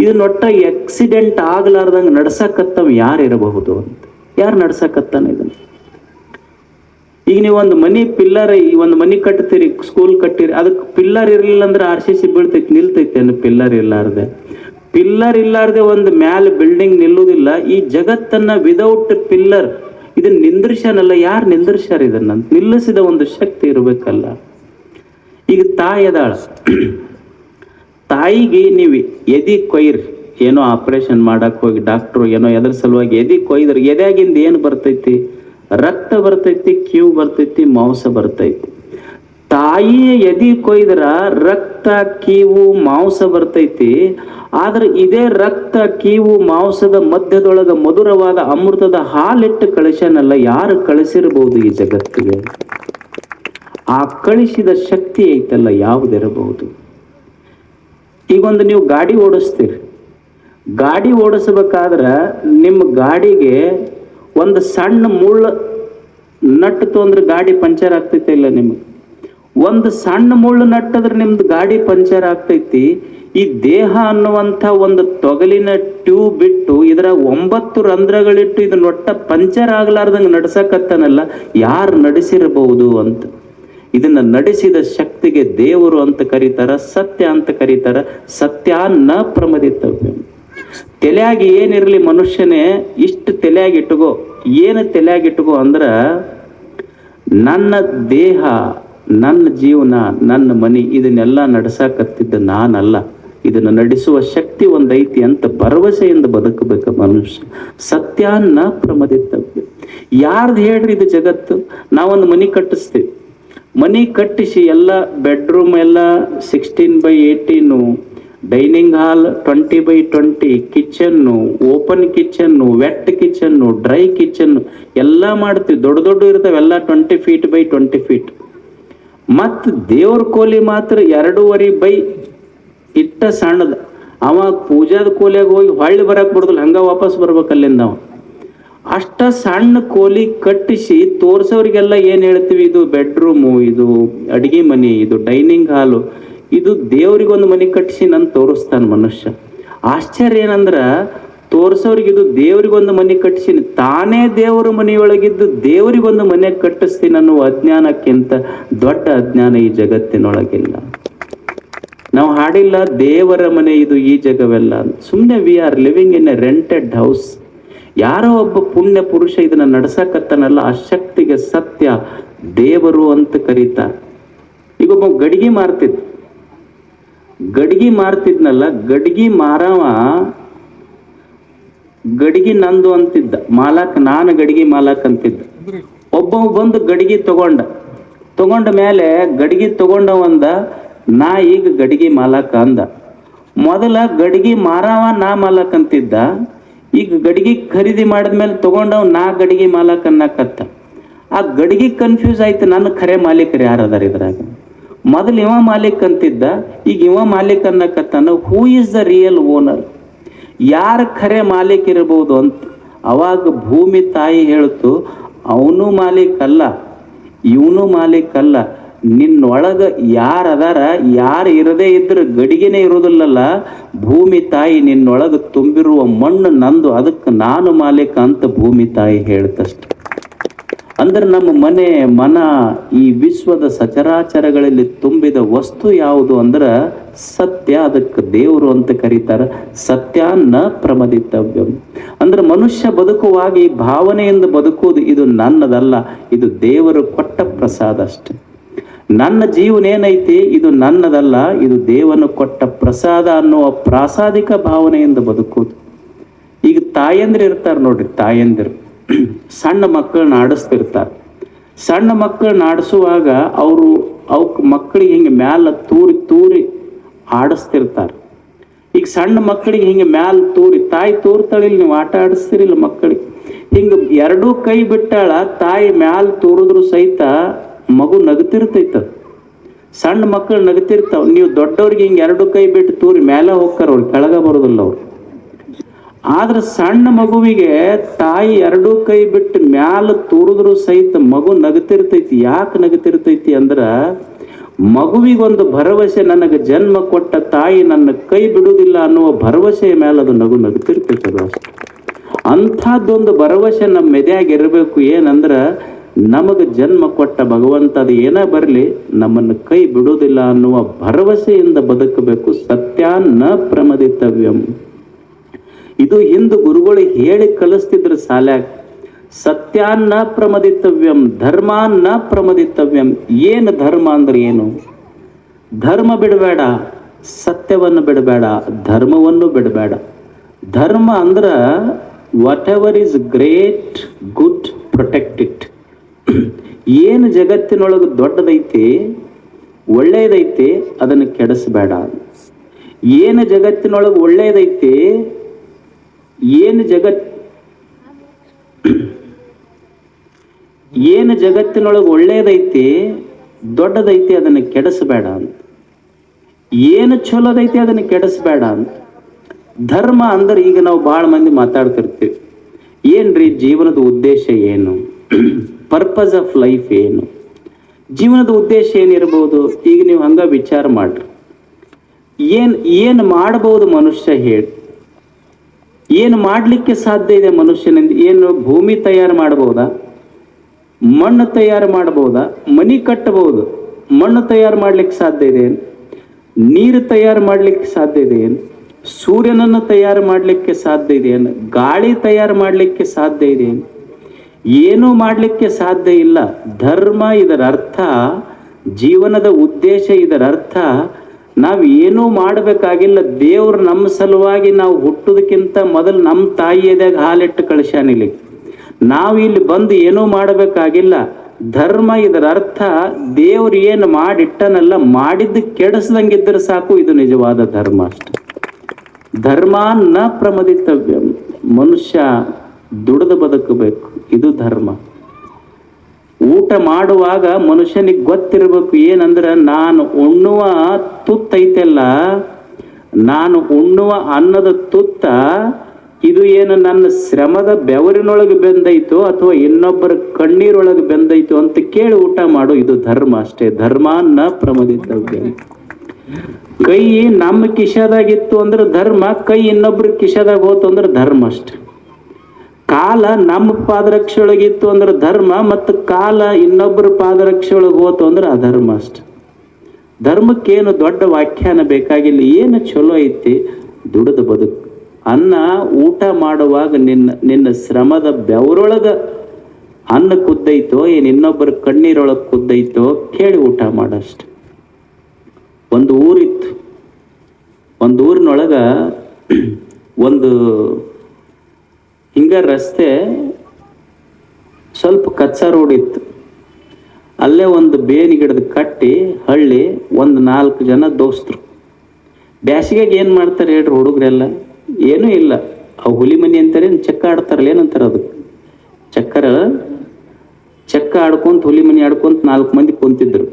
ಇದನ್ನೊಟ್ಟ ಆಕ್ಸಿಡೆಂಟ್ ಆಗ್ಲಾರ್ದಂಗೆ ನಡ್ಸಕತ್ತವ ಯಾರಿರಬಹುದು ಅಂತ? ಯಾರು ನಡ್ಸಕತ್ತಾನ ಇದನ್ನ? ಈಗ ನೀವು ಒಂದು ಮನಿ ಪಿಲ್ಲರ್, ಈ ಒಂದು ಮನಿ ಕಟ್ತೀರಿ, ಸ್ಕೂಲ್ ಕಟ್ಟಿರಿ, ಅದಕ್ಕೆ ಪಿಲ್ಲರ್ ಇರ್ಲಿಲ್ಲ ಅಂದ್ರೆ RCC ಬೀಳ್ತೈತಿ, ನಿಲ್ತೈತಿ ಅನ್ನ? ಪಿಲ್ಲರ್ ಇಲ್ಲಾರ್ದೆ ಒಂದು ಮ್ಯಾಲ ಬಿಲ್ಡಿಂಗ್ ನಿಲ್ಲುವುದಿಲ್ಲ. ಈ ಜಗತ್ತನ್ನ ವಿದೌಟ್ ಪಿಲ್ಲರ್ ಇದನ್ನ ನಿಂದ್ರಿಸನಲ್ಲ. ಯಾರು ನಿಂದ್ರಿಸ್ಯಾರ ಇದನ್ನ? ನಿಲ್ಲಿಸಿದ ಒಂದು ಶಕ್ತಿ ಇರಬೇಕಲ್ಲ. ಈಗ ತಾಯಿ ಅದಾಳ, ತಾಯಿಗೆ ನೀವು ಎದಿ ಕೊಯ್ರಿ, ಏನೋ ಆಪರೇಷನ್ ಮಾಡಕ್ ಹೋಗಿ ಡಾಕ್ಟ್ರು ಏನೋ ಎದ್ರ ಸಲುವಾಗಿ ಎದಿ ಕೊಯ್ದ್ರೆ ಎದ್ಯಾಗಿಂದ ಏನು ಬರ್ತೈತಿ? ರಕ್ತ ಬರ್ತೈತಿ, ಕ್ಯೂ ಬರ್ತೈತಿ, ಮಾಂಸ ಬರ್ತೈತಿ. ತಾಯಿಯ ಎದಿ ಕೊಯ್ದ್ರ ರಕ್ತ, ಕೀವು, ಮಾಂಸ ಬರ್ತೈತಿ. ಆದ್ರೆ ಇದೇ ರಕ್ತ, ಕೀವು, ಮಾಂಸದ ಮಧ್ಯದೊಳಗ ಮಧುರವಾದ ಅಮೃತದ ಹಾಲಿಟ್ಟು ಕಳಿಸನಲ್ಲ. ಯಾರು ಕಳಿಸಿರಬಹುದು ಈ ಜಗತ್ತಿಗೆ? ಆ ಕಳಿಸಿದ ಶಕ್ತಿ ಐತಲ್ಲ, ಯಾವುದಿರಬಹುದು? ಈಗೊಂದು ನೀವು ಗಾಡಿ ಓಡಿಸ್ತೀರಿ, ಗಾಡಿ ಓಡಿಸ್ಬೇಕಾದ್ರ ನಿಮ್ಮ ಗಾಡಿಗೆ ಒಂದು ಸಣ್ಣ ಮುಳ್ಳು ನಟ್ಟು ತೊಂದ್ರೆ ಗಾಡಿ ಪಂಚರ್ ಆಗ್ತೈತೆ ಇಲ್ಲ? ನಿಮ್ಗೆ ಒಂದು ಸಣ್ಣ ಮುಳ್ಳು ನಟ್ಟದ್ರೆ ನಿಮ್ದು ಗಾಡಿ ಪಂಚರ್ ಆಗ್ತೈತಿ. ಈ ದೇಹ ಅನ್ನುವಂಥ ಒಂದು ತೊಗಲಿನ ಟ್ಯೂಬ್ ಬಿಟ್ಟು ಇದರ 9 ರಂಧ್ರಗಳಿಟ್ಟು ಇದನ್ನ ಒಟ್ಟ ಪಂಚರ್ ಆಗ್ಲಾರ್ದಂಗೆ ನಡ್ಸಕತ್ತನಲ್ಲ, ಯಾರು ನಡೆಸಿರಬಹುದು ಅಂತ? ಇದನ್ನ ನಡೆಸಿದ ಶಕ್ತಿಗೆ ದೇವರು ಅಂತ ಕರೀತಾರ, ಸತ್ಯ ಅಂತ ಕರೀತಾರ. ಸತ್ಯಾನ್ನ ಪ್ರಮದಿತವ್ಯ. ತಲೆಯಾಗಿ ಏನಿರಲಿ ಮನುಷ್ಯನೇ, ಇಷ್ಟು ತಲೆಯಾಗಿ ಇಟ್ಕೋ. ಏನು ತಲೆಯಾಗಿ ಇಟ್ಕೋ ಅಂದ್ರ, ನನ್ನ ದೇಹ, ನನ್ನ ಜೀವನ, ನನ್ನ ಮನೆ, ಇದನ್ನೆಲ್ಲ ನಡೆಸಾಕತ್ತಿದ್ದ ನಾನಲ್ಲ, ಇದನ್ನು ನಡೆಸುವ ಶಕ್ತಿ ಒಂದೈತಿ ಅಂತ ಭರವಸೆಯಿಂದ ಬದುಕಬೇಕು ಮನುಷ್ಯ. ಸತ್ಯಾನ್ನ ಪ್ರಮದಿತವ್ಯ. ಯಾರ್ದು ಹೇಳ್ರಿ ಇದು ಜಗತ್ತು? ನಾವೊಂದು ಮನೆ ಕಟ್ಟಿಸ್ತೀವಿ, ಮನೆ ಕಟ್ಟಿಸಿ ಎಲ್ಲ ಬೆಡ್ರೂಮ್ ಎಲ್ಲ 16x18, dining hall 20x20, kitchen, open kitchen, wet kitchen, dry kitchen ಎಲ್ಲ ಮಾಡ್ತೀವಿ. ದೊಡ್ಡ ದೊಡ್ಡ ಇರ್ತಾವೆ ಎಲ್ಲ 20 feet x 20 feet. ಮತ್ತು ದೇವ್ರ ಕೋಲಿ ಮಾತ್ರ 2.5 by ಇಟ್ಟ ಸಣ್ಣದ. ಅವ ಪೂಜಾದ ಕೋಲಿಯಾಗ ಹೋಗಿ ಹೊಳ್ಳಿ ಬರಕ್ ಬಿಡುದಿಲ್ಲ, ಹಂಗ ವಾಪಸ್ ಬರ್ಬೇಕಲ್ಲಿಂದ ಅವ. ಅಷ್ಟ ಸಣ್ಣ ಕೋಲಿ ಕಟ್ಟಿಸಿ ತೋರ್ಸೋರಿಗೆಲ್ಲ ಏನ್ ಹೇಳ್ತೀವಿ? ಇದು ಬೆಡ್ರೂಮು, ಇದು ಅಡಿಗೆ ಮನೆ, ಇದು ಡೈನಿಂಗ್ ಹಾಲು, ಇದು ದೇವ್ರಿಗೊಂದು ಮನೆ ಕಟ್ಟಿಸಿ ನನ್ ತೋರಿಸ್ತಾನ ಮನುಷ್ಯ. ಆಶ್ಚರ್ಯ ಏನಂದ್ರ, ತೋರ್ಸೋರಿಗೆ ಇದು ದೇವ್ರಿಗೊಂದು ಮನೆ ಕಟ್ಟಿಸಿ, ತಾನೇ ದೇವರ ಮನೆಯೊಳಗಿದ್ದು ದೇವರಿಗೊಂದು ಮನೆ ಕಟ್ಟಿಸ್ತೀನಿ ಅನ್ನುವ ಅಜ್ಞಾನಕ್ಕಿಂತ ದೊಡ್ಡ ಅಜ್ಞಾನ ಈ ಜಗತ್ತಿನೊಳಗಿಲ್ಲ. ನಾವು ಹಾಡಿಲ್ಲ ದೇವರ ಮನೆ ಇದು ಈ ಜಗವೆಲ್ಲ. ಸುಮ್ಮನೆ we are living in a rented house. ಯಾರೋ ಒಬ್ಬ ಪುಣ್ಯ ಪುರುಷ ಇದನ್ನ ನಡ್ಸಕತ್ತನಲ್ಲ, ಆ ಶಕ್ತಿಗೆ ಸತ್ಯ ದೇವರು ಅಂತ ಕರೀತಾರ. ಈಗ ಒಬ್ಬ ಗಡಿಗೆ ಮಾರ್ತಿದ್ನಲ್ಲ, ಗಡಿಗೆ ಮಾರವ ಗಡಿಗೆ ನಂದು ಅಂತಿದ್ದ, ಮಾಲಕ್ ನಾನು ಗಡಿಗೆ ಮಾಲಕ್ ಅಂತಿದ್ದ. ಒಬ್ಬ ಬಂದು ಗಡಿಗೆ ತಗೊಂಡ ಮೇಲೆ ಗಡಿಗೆ ತಗೊಂಡ ನಾ ಈಗ ಗಡಿಗೆ ಮಾಲಕ ಅಂದ. ಮೊದಲ ಗಡಿಗೆ ಮಾರವ ನಾ ಮಾಲಕ್ ಅಂತಿದ್ದ, ಈಗ ಗಡಿಗೆ ಖರೀದಿ ಮಾಡಿದ್ಮೇಲೆ ತಗೊಂಡವ್ ನಾ ಗಡಿಗೆ ಮಾಲಕ್ ಅನ್ನಕತ್ತ. ಆ ಗಡಿಗೆ ಕನ್ಫ್ಯೂಸ್ ಆಯ್ತು, ನನ್ನ ಖರೆ ಮಾಲೀಕರು ಯಾರದಾರ ಇದ್ರಾಗ. ಮೊದಲು ಇವ ಮಾಲೀಕ್ ಅಂತಿದ್ದ, ಈಗ ಇವ ಮಾಲೀಕ್ ಅನ್ನಕತ್ತಾನ. Who is the real owner? ಯಾರ ಖರೆ ಮಾಲೀಕ್ ಇರ್ಬೋದು ಅಂತ. ಅವಾಗ ಭೂಮಿ ತಾಯಿ ಹೇಳ್ತು, ಅವನು ಮಾಲೀಕ್ ಅಲ್ಲ, ಇವನು ಮಾಲೀಕ್ ಅಲ್ಲ, ನಿನ್ನೊಳಗ ಯಾರು ಅದಾರ, ಯಾರು ಇರದೇ ಇದ್ರೆ ಗಡಿಗೆನೇ ಇರೋದಿಲ್ಲಲ್ಲ, ಭೂಮಿ ತಾಯಿ ನಿನ್ನೊಳಗ ತುಂಬಿರುವ ಮಣ್ಣು ನಂದು, ಅದಕ್ಕೆ ನಾನು ಮಾಲೀಕ ಅಂತ ಭೂಮಿ ತಾಯಿ ಹೇಳ್ತಷ್ಟೆ. ಅಂದ್ರೆ ನಮ್ಮ ಮನೆ ಮನ ಈ ವಿಶ್ವದ ಸಚರಾಚರಗಳಲ್ಲಿ ತುಂಬಿದ ವಸ್ತು ಯಾವುದು ಅಂದ್ರೆ ಸತ್ಯ. ಅದಕ್ಕೆ ದೇವರು ಅಂತ ಕರೀತಾರೆ. ಸತ್ಯ ನ ಪ್ರಮದಿತವ್ಯಂ. ಅಂದ್ರೆ ಮನುಷ್ಯ ಬದುಕುವಾಗ ಈ ಭಾವನೆಯಿಂದ ಬದುಕುವುದು, ಇದು ನನ್ನದಲ್ಲ, ಇದು ದೇವರು ಕೊಟ್ಟ ಪ್ರಸಾದ ಅಷ್ಟೆ. ನನ್ನ ಜೀವನ ಏನೈತಿ, ಇದು ನನ್ನದಲ್ಲ, ಇದು ದೇವನು ಕೊಟ್ಟ ಪ್ರಸಾದ ಅನ್ನುವ ಪ್ರಾಸಾದಿಕ ಭಾವನೆಯಿಂದ ಬದುಕುವುದು. ಈಗ ತಾಯಂದಿರು ಇರ್ತಾರೆ ನೋಡ್ರಿ, ತಾಯಂದಿರು ಸಣ್ಣ ಮಕ್ಕಳನ್ನ ಆಡಿಸ್ತಿರ್ತಾರೆ. ಸಣ್ಣ ಮಕ್ಕಳನ್ನ ಆಡಿಸುವಾಗ ಅವಕ್ಕೆ ಮಕ್ಕಳಿಗೆ ಹಿಂಗೆ ಮ್ಯಾಲ ತೂರಿ ಆಡಿಸ್ತಿರ್ತಾರೆ. ಈಗ ಸಣ್ಣ ಮಕ್ಕಳಿಗೆ ಹಿಂಗೆ ಮ್ಯಾಲ ತಾಯಿ ತೂರ್ತಾಳಿಲ್ಲ, ನೀವು ಆಟ ಆಡಿಸ್ತಿರಿಲ್ಲ ಮಕ್ಕಳಿಗೆ. ಹಿಂಗೆ ಎರಡೂ ಕೈ ಬಿಟ್ಟಾಳ ತಾಯಿ, ಮ್ಯಾಲ ತೂರಿದ್ರು ಸಹಿತ ಮಗು ನಗತಿರ್ತೈತ. ಸಣ್ಣ ಮಕ್ಕಳು ನಗತಿರ್ತಾವ. ನೀವು ದೊಡ್ಡವ್ರಿಗೆ ಹಿಂಗೆ ಎರಡು ಕೈ ಬಿಟ್ಟು ತೂರಿ ಮೇಲೆ ಹೋಗ್ತಾರ, ಅವ್ರು ಕೆಳಗ ಬರೋದಿಲ್ಲ ಅವ್ರು. ಆದ್ರೆ ಸಣ್ಣ ಮಗುವಿಗೆ ತಾಯಿ ಎರಡೂ ಕೈ ಬಿಟ್ಟು ಮ್ಯಾಲ ತೂರಿದ್ರು ಸಹಿತ ಮಗು ನಗತಿರ್ತೈತಿ. ಯಾಕೆ ನಗತಿರ್ತೈತಿ ಅಂದ್ರ ಮಗುವಿಗೊಂದು ಭರವಸೆ, ನನಗೆ ಜನ್ಮ ಕೊಟ್ಟ ತಾಯಿ ನನ್ನ ಕೈ ಬಿಡುವುದಿಲ್ಲ ಅನ್ನುವ ಭರವಸೆಯ ಮೇಲೆ ಅದು ನಗತಿರ್ತೈತಿ. ಅದು ಅಷ್ಟೆ. ಅಂಥದ್ದೊಂದು ಭರವಸೆ ನಮ್ಮ ಮೆದ್ಯಾಗ ಇರಬೇಕು. ಏನಂದ್ರ ನಮಗೆ ಜನ್ಮ ಕೊಟ್ಟ ಭಗವಂತ ಅದು ಏನೇ ಬರಲಿ ನಮ್ಮನ್ನು ಕೈ ಬಿಡುವುದಿಲ್ಲ ಅನ್ನುವ ಭರವಸೆಯಿಂದ ಬದುಕಬೇಕು. ಸತ್ಯಾನ್ನ ಪ್ರಮದಿತವ್ಯಂ. ಇದು ಹಿಂದೆ ಗುರುಗಳು ಹೇಳಿ ಕಲಿಸ್ತಿದ್ರು ಶಾಲ್ಯಾಗ. ಸತ್ಯಾನ್ನ ಪ್ರಮದಿತವ್ಯಂ, ಧರ್ಮಾನ್ನ ಪ್ರಮದಿತವ್ಯಂ. ಏನು ಧರ್ಮ ಅಂದ್ರೆ ಏನು? ಧರ್ಮ ಬಿಡಬೇಡ, ಸತ್ಯವನ್ನು ಬಿಡಬೇಡ, ಧರ್ಮವನ್ನು ಬಿಡಬೇಡ. ಧರ್ಮ ಅಂದ್ರ what ever is great good protect it. ಏನು ಜಗತ್ತಿನೊಳಗೆ ದೊಡ್ಡದೈತಿ, ಒಳ್ಳೆಯದೈತಿ, ಅದನ್ನು ಕೆಡಿಸಬೇಡ. ಏನು ಜಗತ್ತಿನೊಳಗೆ ಒಳ್ಳೆಯದೈತಿ, ಏನು ಜಗತ್ತಿನೊಳಗೆ ಒಳ್ಳೆಯದೈತಿ, ದೊಡ್ಡದೈತಿ, ಅದನ್ನು ಕೆಡಿಸಬೇಡ ಅಂತ. ಏನು ಚಲೋದೈತಿ ಅದನ್ನು ಕೆಡಿಸಬೇಡ ಅಂತ. ಧರ್ಮ ಅಂದ್ರೆ ಈಗ ನಾವು ಭಾಳ ಮಂದಿ ಮಾತಾಡ್ತಿರ್ತೀವಿ, ಏನ್ರಿ ಜೀವನದ ಉದ್ದೇಶ ಏನು, ಪರ್ಪಸ್ ಆಫ್ ಲೈಫ್ ಏನು, ಜೀವನದ ಉದ್ದೇಶ ಏನಿರ್ಬೋದು? ಈಗ ನೀವು ಹಂಗ ವಿಚಾರ ಮಾಡ್ರಿ. ಏನು ಮಾಡಬಹುದು ಮನುಷ್ಯ ಹೇಳಿ? ಏನು ಮಾಡಲಿಕ್ಕೆ ಸಾಧ್ಯ ಇದೆ ಮನುಷ್ಯನಿಂದ? ಏನು ಭೂಮಿ ತಯಾರು ಮಾಡಬಹುದಾ? ಮಣ್ಣು ತಯಾರು ಮಾಡಬಹುದಾ? ಮನಿ ಕಟ್ಟಬಹುದು. ಮಣ್ಣು ತಯಾರು ಮಾಡ್ಲಿಕ್ಕೆ ಸಾಧ್ಯ ಇದೆ ಏನು? ನೀರು ತಯಾರು ಮಾಡ್ಲಿಕ್ಕೆ ಸಾಧ್ಯ ಇದೆ ಏನು? ಸೂರ್ಯನನ್ನು ತಯಾರು ಮಾಡಲಿಕ್ಕೆ ಸಾಧ್ಯ ಇದೆ ಏನು? ಗಾಳಿ ತಯಾರು ಮಾಡಲಿಕ್ಕೆ ಸಾಧ್ಯ ಇದೆ ಏನು? ಏನೂ ಮಾಡಲಿಕ್ಕೆ ಸಾಧ್ಯ ಇಲ್ಲ. ಧರ್ಮ ಇದರ ಅರ್ಥ, ಜೀವನದ ಉದ್ದೇಶ ಇದರ ಅರ್ಥ, ನಾವು ಏನೂ ಮಾಡಬೇಕಾಗಿಲ್ಲ. ದೇವ್ರು ನಮ್ಮ ಸಲುವಾಗಿ ನಾವು ಹುಟ್ಟೋದಕ್ಕಿಂತ ಮೊದಲು ನಮ್ಮ ತಾಯಿ ಎದೆಯಾಗ ಹಾಲಿಟ್ಟು ಕಳಿಸ್ಯಾನಿಲ್ಲಿ. ನಾವು ಇಲ್ಲಿ ಬಂದು ಏನೂ ಮಾಡಬೇಕಾಗಿಲ್ಲ. ಧರ್ಮ ಇದರ ಅರ್ಥ, ದೇವ್ರು ಏನು ಮಾಡಿಟ್ಟನಲ್ಲ, ಮಾಡಿದ್ದು ಕೆಡಿಸ್ದಂಗಿದ್ರೆ ಸಾಕು, ಇದು ನಿಜವಾದ ಧರ್ಮ ಅಷ್ಟೆ. ಧರ್ಮಾನ್ನ ಪ್ರಮದಿತವ್ಯಂ. ಮನುಷ್ಯ ದುಡಿದು ಬದುಕಬೇಕು, ಇದು ಧರ್ಮ. ಊಟ ಮಾಡುವಾಗ ಮನುಷ್ಯನಿಗೆ ಗೊತ್ತಿರಬೇಕು ಏನಂದ್ರೆ, ನಾನು ಉಣ್ಣುವ ತುತ್ತೈತೆಲ್ಲ, ನಾನು ಉಣ್ಣುವ ಅನ್ನದ ತುತ್ತ ಇದು ಏನು ನನ್ನ ಶ್ರಮದ ಬೆವರಿನೊಳಗೆ ಬೆಂದೈತೋ ಅಥವಾ ಇನ್ನೊಬ್ಬರ ಕಣ್ಣೀರೊಳಗೆ ಬೆಂದೈತೋ ಅಂತ ಕೇಳಿ ಊಟ ಮಾಡು, ಇದು ಧರ್ಮ ಅಷ್ಟೇ. ಧರ್ಮಾನ್ನ ಪ್ರಮದಿತವ್ಯ. ಕೈ ನಮ್ಮ ಕಿಶದಾಗಿತ್ತು ಅಂದ್ರೆ ಧರ್ಮ, ಕೈ ಇನ್ನೊಬ್ರ ಕಿಶದಾಗ ಹೋತು ಅಂದ್ರೆ ಧರ್ಮ ಅಷ್ಟೆ. ಕಾಲ ನಮ್ಮ ಪಾದರಕ್ಷೆ ಒಳಗಿತ್ತು ಅಂದ್ರೆ ಧರ್ಮ, ಮತ್ತು ಕಾಲ ಇನ್ನೊಬ್ಬರ ಪಾದರಕ್ಷೆ ಒಳಗೆ ಹೋತು ಅಂದ್ರೆ ಅಧರ್ಮ ಅಷ್ಟೆ. ಧರ್ಮಕ್ಕೇನು ದೊಡ್ಡ ವ್ಯಾಖ್ಯಾನ ಬೇಕಾಗಿಲ್ಲ. ಏನು ಚಲೋ ಐತಿ, ದುಡಿದು ಬದುಕು. ಅನ್ನ ಊಟ ಮಾಡುವಾಗ ನಿನ್ನ ಶ್ರಮದ ಬೆವರೊಳಗ ಅನ್ನ ಕುದ್ದೈತೋ ಏನು ಇನ್ನೊಬ್ಬರ ಕಣ್ಣೀರೊಳಗೆ ಕುದ್ದೈತೋ ಕೇಳಿ ಊಟ ಮಾಡಷ್ಟೆ. ಒಂದು ಊರಿತ್ತು. ಒಂದು ಊರಿನೊಳಗ ಒಂದು ಹಿಂಗ ರಸ್ತೆ ಸ್ವಲ್ಪ ಕಚ್ಚಾ ರೋಡ್ ಇತ್ತು. ಅಲ್ಲೇ ಒಂದು ಬೇನಿ ಗಿಡದ ಕಟ್ಟಿ ಹಳ್ಳಿ ಒಂದು 4 ಜನ ದೋಸ್ತರು. ಬ್ಯಾಸಿಗೆಗೆ ಏನು ಮಾಡ್ತಾರೆ ಹೇಳ್ರಿ ಹುಡುಗರೆಲ್ಲ? ಏನೂ ಇಲ್ಲ, ಅವು ಹುಲಿ ಮನಿ ಅಂತಾರೆ, ಚಕ್ಕ ಆಡ್ತಾರಲ್ಲ, ಏನಂತಾರೆ ಅದಕ್ಕೆ, ಚಕ್ಕ ಆಡ್ಕೊಂತ ಹುಲಿ ಮನಿ ಆಡ್ಕೊಂತ 4 ಮಂದಿ ಕುಂತಿದ್ರು.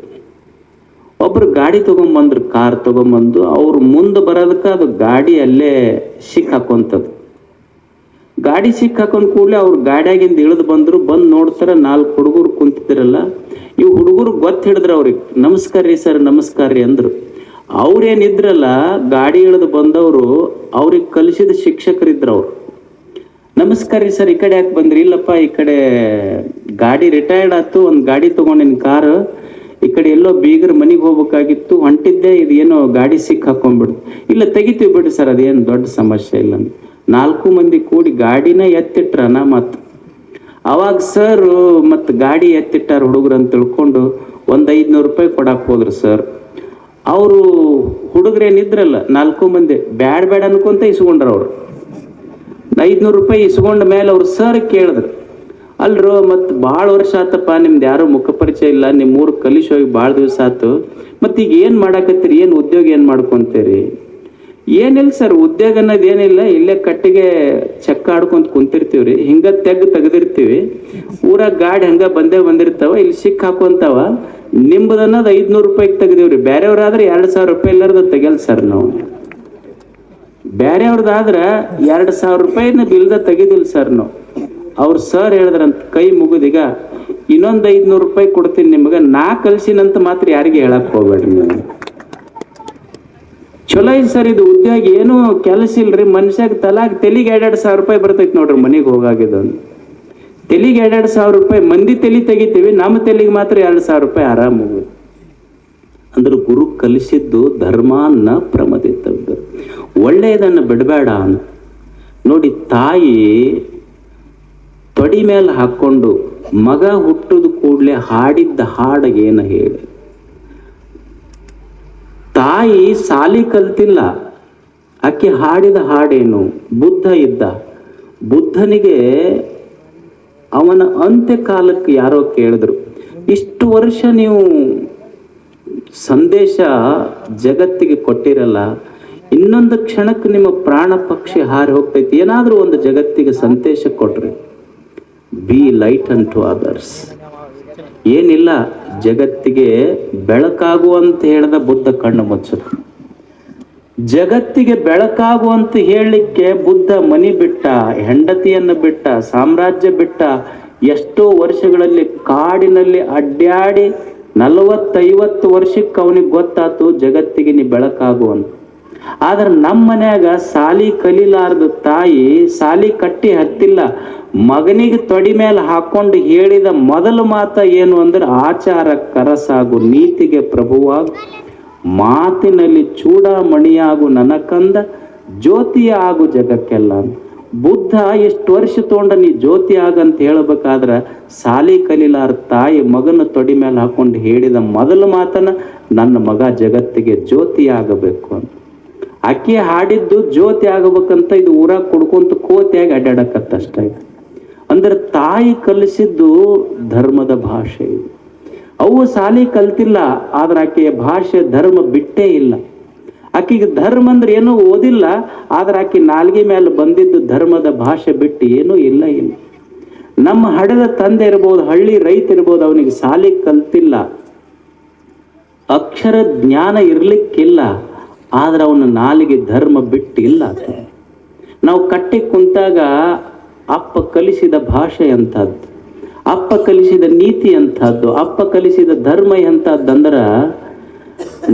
ಒಬ್ರು ಗಾಡಿ ತೊಗೊಂಬಂದ್ರು, ಕಾರ್ ತೊಗೊಂಬಂದು ಅವ್ರು ಮುಂದೆ ಬರೋದಕ್ಕೆ ಅದು ಗಾಡಿ ಅಲ್ಲೇ ಸಿಕ್ ಹಾಕೊಂತದ್ದು. ಗಾಡಿ ಸಿಕ್ ಹಾಕೊಂಡ್ ಕೂಡಲೇ ಅವ್ರು ಗಾಡಿಯಾಗಿಂದ ಇಳಿದು ಬಂದ್ರು. ಬಂದು ನೋಡ್ತಾರ 4 ಹುಡುಗರು ಕುಂತಿದ್ರಲ್ಲ. ಇವು ಹುಡುಗರು ಗೊತ್ತು ಹಿಡಿದ್ರು ಅವ್ರಿಗೆ. ನಮಸ್ಕಾರ ರೀ ಸರ್, ನಮಸ್ಕಾರ ರೀ ಅಂದ್ರು. ಅವ್ರೇನಿದ್ರಲ್ಲ ಗಾಡಿ ಇಳಿದು ಬಂದವರು, ಅವ್ರಿಗೆ ಕಲಿಸಿದ ಶಿಕ್ಷಕರಿದ್ರು. ಅವ್ರು ನಮಸ್ಕಾರ ರೀ ಸರ್, ಈ ಕಡೆ ಯಾಕೆ ಬಂದ್ರಿ? ಇಲ್ಲಪ್ಪ, ಈ ಕಡೆ ಗಾಡಿ ರಿಟೈರ್ಡ್ ಆಯ್ತು, ಒಂದು ಗಾಡಿ ತೊಗೊಂಡಿನ ಕಾರು, ಈ ಕಡೆ ಎಲ್ಲೋ ಬೀಗರ ಮನೆಗೆ ಹೋಗ್ಬೇಕಾಗಿತ್ತು, ಹೊಂಟಿದ್ದೆ, ಇದು ಏನೋ ಗಾಡಿ ಸಿಕ್ ಹಾಕೊಂಡ್ಬಿಡ್ತು. ಇಲ್ಲ ತೆಗಿತೀವಿ ಬಿಡಿ ಸರ್, ಅದೇನು ದೊಡ್ಡ ಸಮಸ್ಯೆ ಇಲ್ಲ. 4 ಮಂದಿ ಕೂಡಿ ಗಾಡಿನ ಎತ್ತಿಟ್ರನ. ಮತ್ತು ಅವಾಗ ಸರ್ ಮತ್ತು ಗಾಡಿ ಎತ್ತಿಟ್ಟಾರ ಹುಡುಗರು ಅಂತ ತಿಳ್ಕೊಂಡು ಒಂದು 500 ರೂಪಾಯಿ ಕೊಡಕ್ಕೆ ಹೋದ್ರು ಸರ್. ಅವರು ಹುಡುಗರೇನಿದ್ರಲ್ಲ 4 ಮಂದಿ ಬ್ಯಾಡ ಅನ್ಕೊಂತ ಇಸ್ಕೊಂಡ್ರ. ಅವರು 500 ರೂಪಾಯಿ ಇಸ್ಕೊಂಡ ಮೇಲೆ ಅವ್ರು ಸರ್ ಕೇಳಿದ್ರು, ಅಲ್ರೋ ಮತ್ತು ಭಾಳ ವರ್ಷ ಆತಪ್ಪ, ನಿಮ್ದು ಯಾರೋ ಮುಖ ಪರಿಚಯ ಇಲ್ಲ, ನಿಮ್ಮ ಊರು ಕಲಿಸಿ ಹೋಗಿ ಭಾಳ ದಿವಸ ಆಯ್ತು, ಮತ್ತು ಈಗ ಏನು ಮಾಡಾಕತ್ತೀರಿ, ಏನು ಉದ್ಯೋಗ ಏನು ಮಾಡ್ಕೊತೀರಿ? ಏನಿಲ್ಲ ಸರ್, ಉದ್ಯೋಗ ಅನ್ನೋದು ಏನಿಲ್ಲ, ಇಲ್ಲೇ ಕಟ್ಟಿಗೆ ಚಕ್ಕ ಆಡ್ಕೊಂತ ಕುಂತಿರ್ತೀವಿ ರೀ, ಹಿಂಗೆ ತೆಗೆದಿರ್ತೀವಿ, ಊರಾಗ ಗಾಡಿ ಹಂಗೆ ಬಂದಿರ್ತಾವ, ಇಲ್ಲಿ ಸಿಕ್ ಹಾಕೊಂತಾವ, ನಿಂಬುದು ಅನ್ನೋದು 500 ರೂಪಾಯಿಗೆ ತೆಗ್ದೀವ್ರಿ. ಬೇರೆಯವ್ರಾದ್ರೆ 2000 ರೂಪಾಯಿ ಇಲ್ಲಾರ್ದು ತೆಗಿಯಲ್ಲ ಸರ್ ನಾವು. ಬೇರೆಯವ್ರದ್ದಾದ್ರೆ 2000 ರೂಪಾಯಿನ ಬಿಲ್ದ ತೆಗಿದಿಲ್ಲ ಸರ್ ನಾವು. ಅವ್ರು ಸರ್ ಹೇಳಿದ್ರಂತ ಕೈ ಮುಗಿದೀಗ ಇನ್ನೊಂದು 500 ರೂಪಾಯಿ ಕೊಡ್ತೀನಿ ನಿಮಗೆ, ನಾ ಕಲ್ಸಿನಂತ ಮಾತ್ರ ಯಾರಿಗೆ ಹೇಳಕ್ ಹೋಗ್ಬೇಡ್ರಿ ನೀವು. ಚಲೋ ಐತಿ ಸರ್ ಇದು ಉದ್ಯೋಗ, ಏನೂ ಕೆಲಸ ಇಲ್ರಿ, ಮನುಷ್ಯಾಗ ತೆಲಿಗೆ 2,000 ರೂಪಾಯಿ ಬರ್ತೈತಿ ನೋಡ್ರಿ ಮನೆಗೆ ಹೋಗಾಗಿದ್ದು. ತೆಲಿಗೆ 2,000 ರೂಪಾಯಿ, ಮಂದಿ ತೆಲಿ ತೆಗಿತೀವಿ, ನಮ್ಮ ತೆಲಿಗೆ ಮಾತ್ರ 2,000 ರೂಪಾಯಿ ಆರಾಮ ಹೋಗುದು. ಅಂದ್ರೆ ಗುರು ಕಲಿಸಿದ್ದು ಧರ್ಮ ನ ಪ್ರಮದಿತವ್ಯ, ಒಳ್ಳೆಯದನ್ನು ಬಿಡಬೇಡ ಅಂತ. ನೋಡಿ, ತಾಯಿ ತೊಡಿ ಮೇಲೆ ಹಾಕೊಂಡು ಮಗ ಹುಟ್ಟುದು ಕೂಡಲೇ ಹಾಡಿದ್ದ ಹಾಡಿಗೆ ಏನು ಹೇಳಿ? ತಾಯಿ ಸಾಲಿ ಕಲ್ತಿಲ್ಲ, ಆಕೆ ಹಾಡಿದ ಹಾಡೇನು? ಬುದ್ಧ ಇದ್ದ, ಬುದ್ಧನಿಗೆ ಅವನ ಅಂತ್ಯಕಾಲಕ್ಕೆ ಯಾರೋ ಕೇಳಿದ್ರು, ಇಷ್ಟು ವರ್ಷ ನೀವು ಸಂದೇಶ ಜಗತ್ತಿಗೆ ಕೊಟ್ಟಿರಲ್ಲ, ಇನ್ನೊಂದು ಕ್ಷಣಕ್ಕೆ ನಿಮ್ಮ ಪ್ರಾಣ ಪಕ್ಷಿ ಹಾರಿ ಹೋಗ್ತೈತಿ, ಏನಾದರೂ ಒಂದು ಜಗತ್ತಿಗೆ ಸಂದೇಶ ಕೊಟ್ರಿ. Be light unto others. ಏನಿಲ್ಲ, ಜಗತ್ತಿಗೆ ಬೆಳಕಾಗುವಂತ ಹೇಳಿದ ಬುದ್ಧ ಕಣ್ಣು ಮುಚ್ಚಿದ. ಜಗತ್ತಿಗೆ ಬೆಳಕಾಗುವಂತ ಹೇಳಲಿಕ್ಕೆ ಬುದ್ಧ ಮನಿ ಬಿಟ್ಟ, ಹೆಂಡತಿಯನ್ನು ಬಿಟ್ಟ, ಸಾಮ್ರಾಜ್ಯ ಬಿಟ್ಟ, ಎಷ್ಟೋ ವರ್ಷಗಳಲ್ಲಿ ಕಾಡಿನಲ್ಲಿ ಅಡ್ಡಾಡಿ 40-50 ವರ್ಷಕ್ಕೆ ಅವನಿಗೆ ಗೊತ್ತಾತು ಜಗತ್ತಿಗೆ ನೀ ಬೆಳಕಾಗುವಂತ. ಆದ್ರೆ ನಮ್ಮ ಮನ್ಯಾಗ ಸಾಲಿ ಕಲಿಲಾರ್ದ ತಾಯಿ ಸಾಲಿ ಕಟ್ಟಿ ಹತ್ತಿಲ್ಲ, ಮಗನಿಗೆ ತೊಡಿ ಮೇಲೆ ಹಾಕೊಂಡು ಹೇಳಿದ ಮೊದಲ ಮಾತ ಏನು ಅಂದ್ರೆ, ಆಚಾರ ಕರಸಾಗು, ನೀತಿಗೆ ಪ್ರಭುವಾಗು, ಮಾತಿನಲ್ಲಿ ಚೂಡಾಮಣಿಯಾಗು, ನನಕಂದ ಜ್ಯೋತಿಯ ಆಗು ಜಗಕ್ಕೆಲ್ಲ. ಬುದ್ಧ ಎಷ್ಟು ವರ್ಷ ತೊಗೊಂಡ ನೀ ಜ್ಯೋತಿ ಆಗಂತ ಹೇಳ್ಬೇಕಾದ್ರೆ, ಸಾಲಿ ಕಲಿಲಾರ ತಾಯಿ ಮಗನ ತೊಡಿ ಮೇಲೆ ಹಾಕೊಂಡು ಹೇಳಿದ ಮೊದಲ ಮಾತನ್ನ, ನನ್ನ ಮಗ ಜಗತ್ತಿಗೆ ಜ್ಯೋತಿ ಆಗಬೇಕು ಅಂತ. ಆಕೆ ಹಾಡಿದ್ದು ಜ್ಯೋತಿ ಆಗಬೇಕಂತ, ಇದು ಊರಾಗ ಕೊಡ್ಕೊಂತ ಕೋತಿಯಾಗಿ ಅಡ್ಡಾಡಕತ್ತಷ್ಟ. ಅಂದ್ರೆ ತಾಯಿ ಕಲಿಸಿದ್ದು ಧರ್ಮದ ಭಾಷೆ. ಅವು ಸಾಲಿ ಕಲ್ತಿಲ್ಲ, ಆದ್ರೆ ಆಕೆಯ ಭಾಷೆ ಧರ್ಮ ಬಿಟ್ಟೇ ಇಲ್ಲ. ಆಕೆಗೆ ಧರ್ಮ ಅಂದ್ರೆ ಏನೋ ಓದಿಲ್ಲ, ಆದ್ರೆ ಆಕೆ ನಾಲ್ಗೆ ಮೇಲೆ ಬಂದಿದ್ದು ಧರ್ಮದ ಭಾಷೆ ಬಿಟ್ಟು ಏನೂ ಇಲ್ಲ. ನಮ್ಮ ಹಡೆದ ತಂದೆ ಇರ್ಬೋದು, ಹಳ್ಳಿ ರೈತ ಇರ್ಬೋದು, ಅವನಿಗೆ ಸಾಲಿ ಕಲ್ತಿಲ್ಲ, ಅಕ್ಷರ ಜ್ಞಾನ ಇರ್ಲಿಕ್ಕಿಲ್ಲ, ಆದ್ರೆ ಅವನ ನಾಲಿಗೆ ಧರ್ಮ ಬಿಟ್ಟಿಲ್ಲ. ನಾವು ಕಟ್ಟಿ ಕುಂತಾಗ ಅಪ್ಪ ಕಲಿಸಿದ ಭಾಷೆ ಅಂತದ್ದು, ಅಪ್ಪ ಕಲಿಸಿದ ನೀತಿ ಅಂತದ್ದು, ಅಪ್ಪ ಕಲಿಸಿದ ಧರ್ಮ ಎಂತದ್ದಂದ್ರ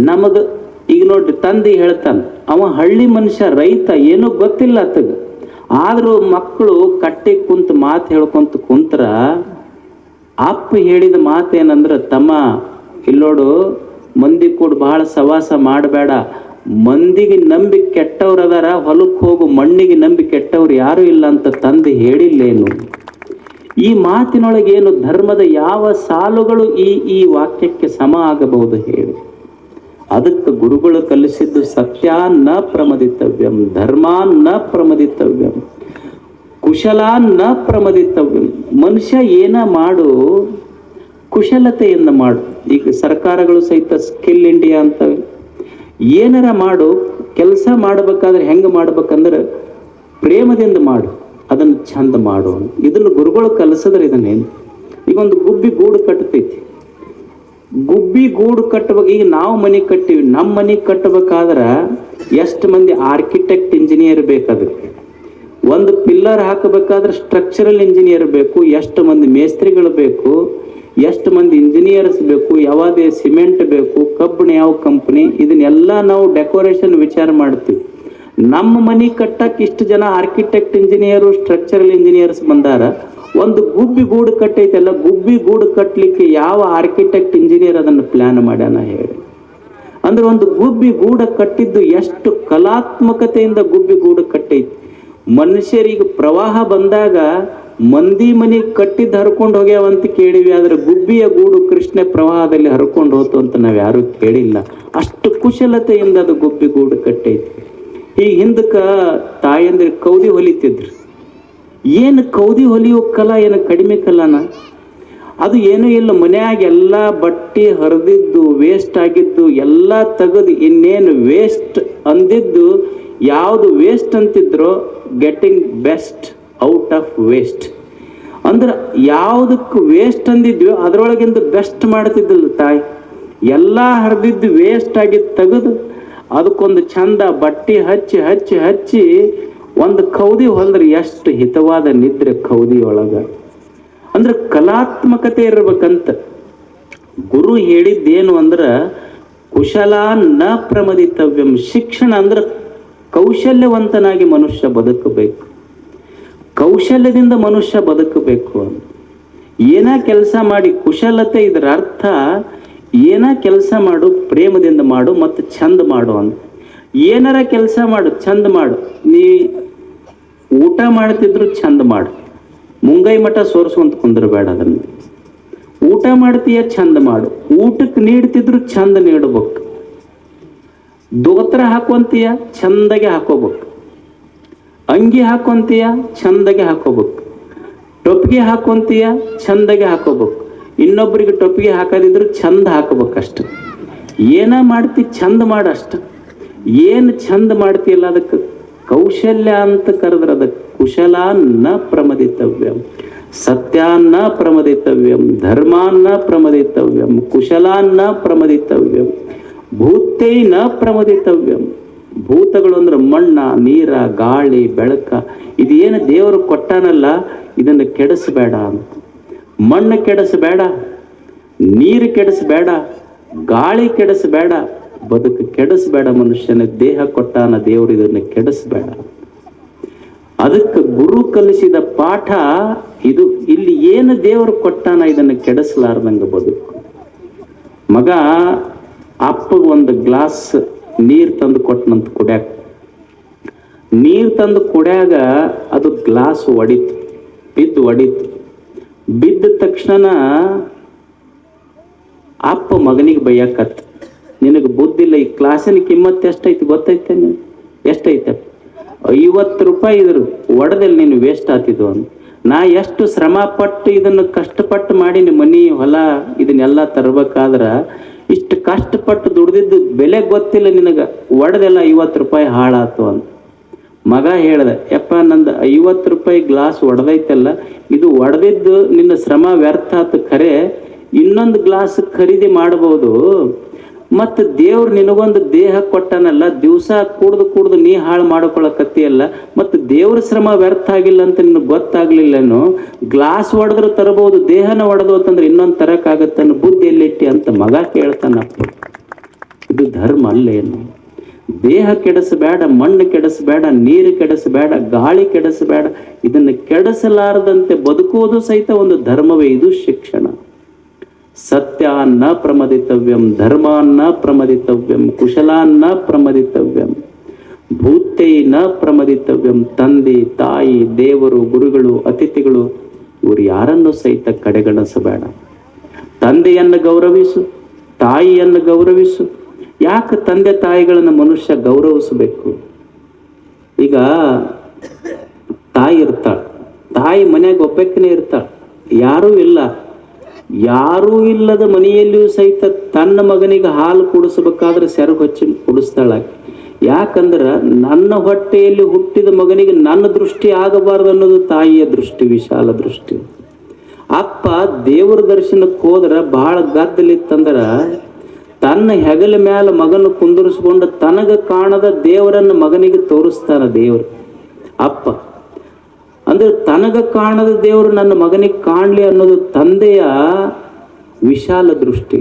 ನಮಗ ಈಗ ನೋಡ್ರಿ, ತಂದೆ ಹೇಳ್ತಾನ, ಅವ ಹಳ್ಳಿ ಮನುಷ್ಯ ರೈತ, ಏನೂ ಗೊತ್ತಿಲ್ಲ ಆತಗ. ಆದ್ರೂ ಮಕ್ಕಳು ಕಟ್ಟಿ ಕುಂತ ಮಾತು ಹೇಳ್ಕೊಂತ ಕುಂತ್ರ, ಅಪ್ಪ ಹೇಳಿದ ಮಾತೇನಂದ್ರ, ತಮ್ಮ ಇಲ್ಲೋಡು, ಮಂದಿ ಕೂಡ ಬಹಳ ಸವಾಸ ಮಾಡಬೇಡ, ಮಂದಿಗೆ ನಂಬಿ ಕೆಟ್ಟವ್ರು ಅದಾರ, ಹೊಲಕ್ಕೆ ಹೋಗು, ಮಣ್ಣಿಗೆ ನಂಬಿ ಕೆಟ್ಟವ್ರು ಯಾರು ಇಲ್ಲ ಅಂತ ತಂದೆ ಹೇಳಿಲ್ಲೇನು? ಈ ಮಾತಿನೊಳಗೆ ಏನು ಧರ್ಮದ ಯಾವ ಸಾಲುಗಳು ಈ ವಾಕ್ಯಕ್ಕೆ ಸಮ ಆಗಬಹುದು ಹೇಳಿ? ಅದಕ್ಕೆ ಗುರುಗಳು ಕಲಿಸಿದ್ದು ಸತ್ಯ ನ ಪ್ರಮದಿತವ್ಯಂ, ಧರ್ಮ ನ ಪ್ರಮದಿತವ್ಯಂ, ಕುಶಲ ನ ಪ್ರಮದಿತವ್ಯಂ. ಮನುಷ್ಯ ಏನ ಮಾಡು, ಕುಶಲತೆಯಿಂದ ಮಾಡು. ಈಗ ಸರ್ಕಾರಗಳು ಸಹಿತ ಸ್ಕಿಲ್ ಇಂಡಿಯಾ ಅಂತ ಏನಾರ ಮಾಡು. ಕೆಲಸ ಮಾಡ್ಬೇಕಾದ್ರೆ ಹೆಂಗೆ ಮಾಡ್ಬೇಕಂದ್ರೆ ಪ್ರೇಮದಿಂದ ಮಾಡು, ಅದನ್ನು ಚಂದ ಮಾಡು. ಇದನ್ನು ಗುರುಗಳು ಕಲಿಸಿದ್ರೆ ಇದನ್ನೇನು. ಈಗ ಒಂದು ಗುಬ್ಬಿ ಗೂಡು ಕಟ್ಟತೈತಿ, ಗುಬ್ಬಿ ಗೂಡು ಕಟ್ಟಬೇಕು. ಈಗ ನಾವು ಮನೆ ಕಟ್ಟಿವಿ, ನಮ್ಮ ಮನೆ ಕಟ್ಟಬೇಕಾದ್ರೆ ಎಷ್ಟು ಮಂದಿ ಆರ್ಕಿಟೆಕ್ಟ್ ಇಂಜಿನಿಯರ್ ಬೇಕಾಗುತ್ತೆ. ಒಂದು ಪಿಲ್ಲರ್ ಹಾಕಬೇಕಾದ್ರೆ ಸ್ಟ್ರಕ್ಚರಲ್ ಇಂಜಿನಿಯರ್ ಬೇಕು, ಎಷ್ಟು ಮಂದಿ ಮೇಸ್ತ್ರಿಗಳು ಬೇಕು, ಎಷ್ಟು ಮಂದಿ ಇಂಜಿನಿಯರ್ಸ್ ಬೇಕು, ಯಾವುದೇ ಸಿಮೆಂಟ್ ಬೇಕು, ಕಬ್ಬಿಣ ಯಾವ ಕಂಪನಿ, ಇದನ್ನೆಲ್ಲ ನಾವು ಡೆಕೋರೇಷನ್ ವಿಚಾರ ಮಾಡ್ತೀವಿ. ನಮ್ಮ ಮನೆ ಕಟ್ಟಕ್ಕೆ ಇಷ್ಟು ಜನ ಆರ್ಕಿಟೆಕ್ಟ್ ಇಂಜಿನಿಯರು ಸ್ಟ್ರಕ್ಚರಲ್ ಇಂಜಿನಿಯರ್ಸ್ ಬಂದಾರ. ಒಂದು ಗುಬ್ಬಿ ಗೂಡು ಕಟ್ಟೈತಲ್ಲ, ಗುಬ್ಬಿ ಗೂಡು ಕಟ್ಟಲಿಕ್ಕೆ ಯಾವ ಆರ್ಕಿಟೆಕ್ಟ್ ಇಂಜಿನಿಯರ್ ಅದನ್ನು ಪ್ಲಾನ್ ಮಾಡ್ಯಾನ ಹೇಳಿ. ಅಂದ್ರೆ ಒಂದು ಗುಬ್ಬಿ ಗೂಡು ಕಟ್ಟಿದ್ದು ಎಷ್ಟು ಕಲಾತ್ಮಕತೆಯಿಂದ ಗುಬ್ಬಿ ಗೂಡು ಕಟ್ಟೈತಿ. ಮನುಷ್ಯರಿಗೆ ಪ್ರವಾಹ ಬಂದಾಗ ಮಂದಿ ಮನೆ ಕಟ್ಟಿದ್ದು ಹರ್ಕೊಂಡು ಹೋಗ್ಯಾವಂತ ಕೇಳಿವಿ, ಆದ್ರೆ ಗುಬ್ಬಿಯ ಗೂಡು ಕೃಷ್ಣ ಪ್ರವಾಹದಲ್ಲಿ ಹರ್ಕೊಂಡು ಹೋತು ಅಂತ ನಾವ್ ಯಾರು ಕೇಳಿಲ್ಲ. ಅಷ್ಟು ಕುಶಲತೆಯಿಂದ ಅದು ಗುಬ್ಬಿ ಗೂಡು ಕಟ್ಟೈತಿ. ಈ ಹಿಂದಕ್ಕ ತಾಯಂದ್ರೆ ಕೌದಿ ಹೊಲಿತಿದ್ರು. ಏನು ಕೌದಿ ಹೊಲಿಯೋ ಕಲಾ ಏನು ಕಡಿಮೆ ಕಲಾನ? ಅದು ಏನೂ ಇಲ್ಲ, ಮನ್ಯಾಗ ಎಲ್ಲ ಬಟ್ಟೆ ಹರಿದಿದ್ದು ವೇಸ್ಟ್ ಆಗಿದ್ದು ಎಲ್ಲ ತೆಗೆದು ಇನ್ನೇನು ವೇಸ್ಟ್ ಅಂದಿದ್ದು ಯಾವುದು ವೇಸ್ಟ್ ಅಂತಿದ್ರೋ getting best out of waste. ಅಂದ್ರೆ ಯಾವುದಕ್ಕೆ ವೇಸ್ಟ್ ಅಂದಿದ್ವಿ ಅದರೊಳಗಿಂದ ಬೆಸ್ಟ್ ಮಾಡ್ತಿದ್ದಿಲ್ಲ ತಾಯಿ. ಎಲ್ಲ ಹರಿದಿದ್ದು ವೇಸ್ಟ್ ಆಗಿದ್ದು ತೆಗೆದು ಅದಕ್ಕೊಂದು ಚಂದ ಬಟ್ಟೆ ಹಚ್ಚಿ ಹಚ್ಚಿ ಹಚ್ಚಿ ಒಂದು ಕೌದಿ ಹೊಲ್ದ್ರೆ ಎಷ್ಟು ಹಿತವಾದ ನಿದ್ರೆ ಕೌದಿ ಒಳಗ. ಅಂದ್ರೆ ಕಲಾತ್ಮಕತೆ ಇರ್ಬೇಕಂತ ಗುರು ಹೇಳಿದ್ದೇನು ಅಂದ್ರ ಕುಶಲ ನ ಪ್ರಮದಿತವ್ಯಂ. ಶಿಕ್ಷಣ ಅಂದ್ರೆ ಕೌಶಲ್ಯವಂತನಾಗಿ ಮನುಷ್ಯ ಬದುಕಬೇಕು, ಕೌಶಲ್ಯದಿಂದ ಮನುಷ್ಯ ಬದುಕಬೇಕು ಅಂತ. ಏನ ಕೆಲಸ ಮಾಡಿ ಕುಶಲತೆ, ಇದರ ಅರ್ಥ ಏನ ಕೆಲಸ ಮಾಡು ಪ್ರೇಮದಿಂದ ಮಾಡು ಮತ್ತು ಚಂದ ಮಾಡು ಅಂತ. ಏನಾರ ಕೆಲಸ ಮಾಡು ಚಂದ ಮಾಡು. ನೀ ಊಟ ಮಾಡ್ತಿದ್ರು ಚಂದ ಮಾಡು, ಮುಂಗೈ ಮಠ ಸೋರಿಸುವಂತ ಕುಂದ್ರಬೇಡ. ಅದನ್ನು ಊಟ ಮಾಡ್ತೀಯ ಚಂದ ಮಾಡು, ಊಟಕ್ಕೆ ನೀಡ್ತಿದ್ರು ಚಂದ ನೀಡ್ಬೇಕು. ದೋತ್ರ ಹಾಕುವಂತೀಯ ಚಂದಗೆ ಹಾಕೋಬೇಕು, ಅಂಗಿ ಹಾಕೊಂತೀಯ ಚಂದಗೆ ಹಾಕೋಬೇಕು, ಟೊಪ್ಪಿಗೆ ಹಾಕೊಂತೀಯ ಚಂದಗೆ ಹಾಕೋಬೇಕು. ಇನ್ನೊಬ್ಬರಿಗೆ ಟೊಪ್ಪಿಗೆ ಹಾಕೋದಿದ್ರು ಚಂದ ಹಾಕೋಬೇಕಷ್ಟ. ಏನ ಮಾಡ್ತಿ ಚಂದ ಮಾಡಷ್ಟ. ಏನು ಚಂದ ಮಾಡ್ತೀಯಲ್ಲ ಅದಕ್ಕೆ ಕೌಶಲ್ಯ ಅಂತ ಕರೆದ್ರೆ ಅದಕ್ಕೆ ಕುಶಲ ನ ಪ್ರಮದಿತವ್ಯಂ, ಸತ್ಯಾನ್ನ ಪ್ರಮದಿತವ್ಯಂ, ಧರ್ಮಾನ್ನ ಪ್ರಮದಿತವ್ಯಂ, ಕುಶಲಾನ್ನ ಪ್ರಮದಿತವ್ಯಂ, ಭೂತೈನ ಪ್ರಮದಿತವ್ಯಂ. ಭೂತಗಳು ಅಂದ್ರೆ ಮಣ್ಣ, ನೀರ, ಗಾಳಿ, ಬೆಳಕ. ಇದೇನು ದೇವರು ಕೊಟ್ಟಾನಲ್ಲ ಇದನ್ನು ಕೆಡಿಸಬೇಡ ಅಂತ. ಮಣ್ಣು ಕೆಡಿಸಬೇಡ, ನೀರು ಕೆಡಿಸಬೇಡ, ಗಾಳಿ ಕೆಡಿಸಬೇಡ, ಬದುಕು ಕೆಡಿಸಬೇಡ. ಮನುಷ್ಯನ ದೇಹ ಕೊಟ್ಟಾನ ದೇವರು, ಇದನ್ನು ಕೆಡಿಸಬೇಡ. ಅದಕ್ಕೆ ಗುರು ಕಲಿಸಿದ ಪಾಠ ಇದು. ಇಲ್ಲಿ ಏನು ದೇವರು ಕೊಟ್ಟಾನ ಇದನ್ನು ಕೆಡಿಸಲಾರ್ದಂಗ ಬದುಕು. ಮಗ ಅಪ್ಪಗೆ ಒಂದು ಗ್ಲಾಸ್ ನೀರು ತಂದು ಕೊಟ್ಟನಂತ ಕುಡ್ಯಾಕ. ನೀರು ತಂದು ಕುಡ್ಯಾಗ ಅದು ಗ್ಲಾಸ್ ಒಡಿತು, ಒಡಿತು. ಬಿದ್ದ ತಕ್ಷಣ ಅಪ್ಪ ಮಗನಿಗೆ ಬೈಯಕತ್ತ, ನಿನಗೆ ಬುದ್ಧಿಲ್ಲ, ಈ ಕ್ಲಾಸಿನ ಕಿಮ್ಮತ್ತು ಎಷ್ಟೈತಿ ಗೊತ್ತೈತೆ? ನೀನು ಎಷ್ಟೈತೆ? 50 ರೂಪಾಯಿ ಇದ್ರು ಒಡೆದಲ್ಲಿ ನೀನು ವೇಸ್ಟ್ ಆತಿದ್ವು ಅಂತ. ನಾ ಎಷ್ಟು ಶ್ರಮ ಪಟ್ಟು ಇದನ್ನು ಕಷ್ಟಪಟ್ಟು ಮಾಡೀನಿ, ಮನಿ ಹೊಲ ಇದನ್ನೆಲ್ಲ ತರಬೇಕಾದ್ರ ಇಷ್ಟು ಕಷ್ಟಪಟ್ಟು ದುಡ್ದಿದ್ದು ಬೆಲೆ ಗೊತ್ತಿಲ್ಲ ನಿನಗೆ, ಒಡೆದೆಲ್ಲ 50 ರೂಪಾಯಿ ಹಾಳಾತು ಅಂತ. ಮಗ ಹೇಳ್ದೆ, ಯಪ್ಪ ನಂದು 50 ರೂಪಾಯಿ ಗ್ಲಾಸ್ ಒಡೆದೈತಲ್ಲ, ಇದು ಒಡೆದಿದ್ದು ನಿನ್ನ ಶ್ರಮ ವ್ಯರ್ಥ ಆತು ಖರೆ, ಇನ್ನೊಂದು ಗ್ಲಾಸ್ ಖರೀದಿ ಮಾಡಬಹುದು. ಮತ್ತು ದೇವ್ರು ನಿನಗೊಂದು ದೇಹ ಕೊಟ್ಟನಲ್ಲ, ದಿವಸ ಕುಡ್ದು ನೀ ಹಾಳು ಮಾಡ್ಕೊಳಕತ್ತಿಯಲ್ಲ, ಮತ್ತು ದೇವ್ರ ಶ್ರಮ ವ್ಯರ್ಥ ಆಗಿಲ್ಲ ಅಂತ ನಿನಗೆ ಗೊತ್ತಾಗ್ಲಿಲ್ಲನು. ಗ್ಲಾಸ್ ಒಡೆದ್ರು ತರಬಹುದು, ದೇಹನ ಒಡೆದು ಅಂತಂದ್ರೆ ಇನ್ನೊಂದು ತರಕಾಗತ್ತನ್ನು ಬುದ್ಧಿ ಎಲ್ಲಿಟ್ಟಿ ಅಂತ ಮಗ ಕೇಳ್ತಾನಪ್ಪ. ಇದು ಧರ್ಮ ಅಲ್ಲೇನು? ದೇಹ ಕೆಡಿಸಬೇಡ, ಮಣ್ಣು ಕೆಡಿಸಬೇಡ, ನೀರು ಕೆಡಿಸಬೇಡ, ಗಾಳಿ ಕೆಡಿಸಬೇಡ. ಇದನ್ನು ಕೆಡಿಸಲಾರದಂತೆ ಬದುಕುವುದು ಸಹಿತ ಒಂದು ಧರ್ಮವೇ. ಇದು ಶಿಕ್ಷಣ. ಸತ್ಯಾನ್ನ ಪ್ರಮದಿತವ್ಯಂ, ಧರ್ಮಾನ್ನ ಪ್ರಮದಿತವ್ಯಂ, ಕುಶಲಾನ್ನ ಪ್ರಮದಿತವ್ಯಂ, ಭೂತೈನ ಪ್ರಮದಿತವ್ಯಂ. ತಂದೆ, ತಾಯಿ, ದೇವರು, ಗುರುಗಳು, ಅತಿಥಿಗಳು ಇವರು ಯಾರನ್ನು ಸಹಿತ ಕಡೆಗಣಿಸಬೇಡ. ತಂದೆಯನ್ನು ಗೌರವಿಸು, ತಾಯಿಯನ್ನು ಗೌರವಿಸು. ಯಾಕೆ ತಂದೆ ತಾಯಿಗಳನ್ನು ಮನುಷ್ಯ ಗೌರವಿಸಬೇಕು? ಈಗ ತಾಯಿ ಇರ್ತಾಳ, ತಾಯಿ ಮನ್ಯಾಗ ಒಬ್ಬಕ್ಕನೇ ಇರ್ತಾಳ, ಯಾರೂ ಇಲ್ಲ. ಯಾರೂ ಇಲ್ಲದ ಮನೆಯಲ್ಲಿಯೂ ಸಹಿತ ತನ್ನ ಮಗನಿಗೆ ಹಾಲು ಕುಡಿಸ್ಬೇಕಾದ್ರೆ ಸೆರಗು ಹಚ್ಚಿ ಕುಡಿಸ್ತಾಳ. ಯಾಕಂದ್ರೆ ನನ್ನ ಹೊಟ್ಟೆಯಲ್ಲಿ ಹುಟ್ಟಿದ ಮಗನಿಗೆ ನನ್ನ ದೃಷ್ಟಿ ಆಗಬಾರ್ದು ಅನ್ನೋದು ತಾಯಿಯ ದೃಷ್ಟಿ, ವಿಶಾಲ ದೃಷ್ಟಿ. ಅಪ್ಪ ದೇವರ ದರ್ಶನಕ್ಕೆ ಹೋದ್ರ ಬಹಳ ಗದ್ದಲಿತ್ತಂದ್ರ ತನ್ನ ಹೆಗಲ ಮ್ಯಾಲ ಮಗನ ಕುಂದರ್ಸ್ಕೊಂಡು ತನಗ ಕಾಣದ ದೇವರನ್ನ ಮಗನಿಗೆ ತೋರಿಸ್ತಾನ ದೇವರು ಅಪ್ಪ. ಅಂದ್ರೆ ತನಗ ಕಾಣದ ದೇವರು ನನ್ನ ಮಗನಿಗೆ ಕಾಣಲಿ ಅನ್ನೋದು ತಂದೆಯ ವಿಶಾಲ ದೃಷ್ಟಿ.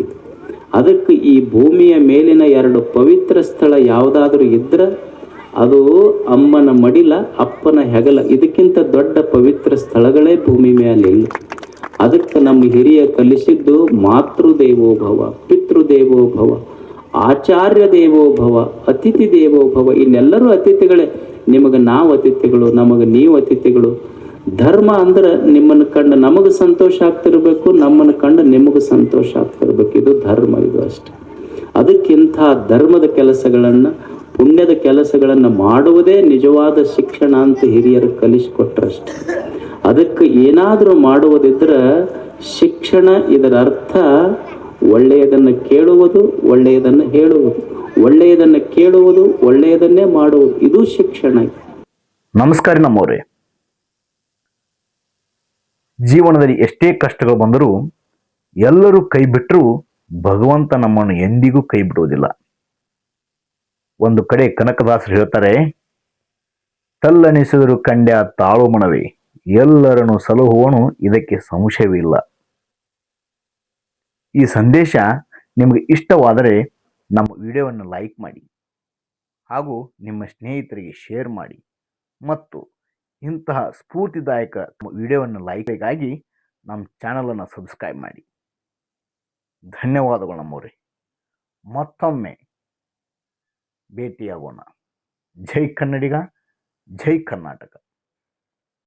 ಅದಕ್ಕೆ ಈ ಭೂಮಿಯ ಮೇಲಿನ 2 ಪವಿತ್ರ ಸ್ಥಳ ಯಾವುದಾದ್ರೂ ಇದ್ರೆ ಅದು ಅಮ್ಮನ ಮಡಿಲ, ಅಪ್ಪನ ಹೆಗಲ. ಇದಕ್ಕಿಂತ ದೊಡ್ಡ ಪವಿತ್ರ ಸ್ಥಳಗಳೇ ಭೂಮಿ ಮೇಲಿಲ್ಲ. ಅದಕ್ಕೆ ನಮ್ಮ ಹಿರಿಯ ಕಲಿಸಿದ್ದು ಮಾತೃದೇವೋಭವ, ಪಿತೃದೇವೋಭವ, ಆಚಾರ್ಯ ದೇವೋಭವ, ಅತಿಥಿ ದೇವೋಭವ. ಇನ್ನೆಲ್ಲರೂ ಅತಿಥಿಗಳೇ. ನಿಮಗೆ ನಾವು ಅತಿಥಿಗಳು, ನಮಗೆ ನೀವು ಅತಿಥಿಗಳು. ಧರ್ಮ ಅಂದ್ರೆ ನಿಮ್ಮನ್ನು ಕಂಡು ನಮಗೆ ಸಂತೋಷ ಆಗ್ತಿರ್ಬೇಕು, ನಮ್ಮನ್ನು ಕಂಡು ನಿಮಗೆ ಸಂತೋಷ ಆಗ್ತಿರ್ಬೇಕು. ಇದು ಧರ್ಮ, ಇದು ಅಷ್ಟೆ. ಅದಕ್ಕಿಂತ ಧರ್ಮದ ಕೆಲಸಗಳನ್ನು, ಪುಣ್ಯದ ಕೆಲಸಗಳನ್ನು ಮಾಡುವುದೇ ನಿಜವಾದ ಶಿಕ್ಷಣ ಅಂತ ಹಿರಿಯರು ಕಲಿಸಿಕೊಟ್ರಷ್ಟೆ. ಅದಕ್ಕೆ ಏನಾದರೂ ಮಾಡುವುದಿದ್ರೆ ಶಿಕ್ಷಣ, ಇದರ ಅರ್ಥ ಒಳ್ಳೆಯದನ್ನು ಕೇಳುವುದು, ಒಳ್ಳೆಯದನ್ನು ಹೇಳುವುದು, ಒಳ್ಳೆಯದನ್ನು ಕೇಳುವುದು, ಒಳ್ಳೆಯದನ್ನೇ ಮಾಡುವುದು. ಇದು ಶಿಕ್ಷಣ. ನಮಸ್ಕಾರ ನಮ್ಮವರೇ. ಜೀವನದಲ್ಲಿ ಎಷ್ಟೇ ಕಷ್ಟಗಳು ಬಂದರೂ ಎಲ್ಲರೂ ಕೈ ಬಿಟ್ಟರೂ ಭಗವಂತ ನಮ್ಮನ್ನು ಎಂದಿಗೂ ಕೈ ಬಿಡುವುದಿಲ್ಲ. ಒಂದು ಕಡೆ ಕನಕದಾಸರು ಹೇಳ್ತಾರೆ, ತಲ್ಲನಿಸಿದರು ಕಂಡ್ಯ ತಾಳು ಮನವೇ, ಎಲ್ಲರನ್ನು ಸಲಹುವನು ಇದಕ್ಕೆ ಸಂಶಯವಿಲ್ಲ. ಈ ಸಂದೇಶ ನಿಮಗೆ ಇಷ್ಟವಾದರೆ ನಮ್ಮ ವಿಡಿಯೋವನ್ನು ಲೈಕ್ ಮಾಡಿ ಹಾಗೂ ನಿಮ್ಮ ಸ್ನೇಹಿತರಿಗೆ ಶೇರ್ ಮಾಡಿ ಮತ್ತು ಇಂತಹ ಸ್ಫೂರ್ತಿದಾಯಕ ವಿಡಿಯೋವನ್ನು ಲೈಕ್ಗಾಗಿ ನಮ್ಮ ಚಾನಲನ್ನು ಸಬ್ಸ್ಕ್ರೈಬ್ ಮಾಡಿ. ಧನ್ಯವಾದಗಳು ನಮ್ಮವರೇ. ಮತ್ತೊಮ್ಮೆ ಭೇಟಿಯಾಗೋಣ. ಜೈ ಕನ್ನಡಿಗ, ಜೈ ಕರ್ನಾಟಕ.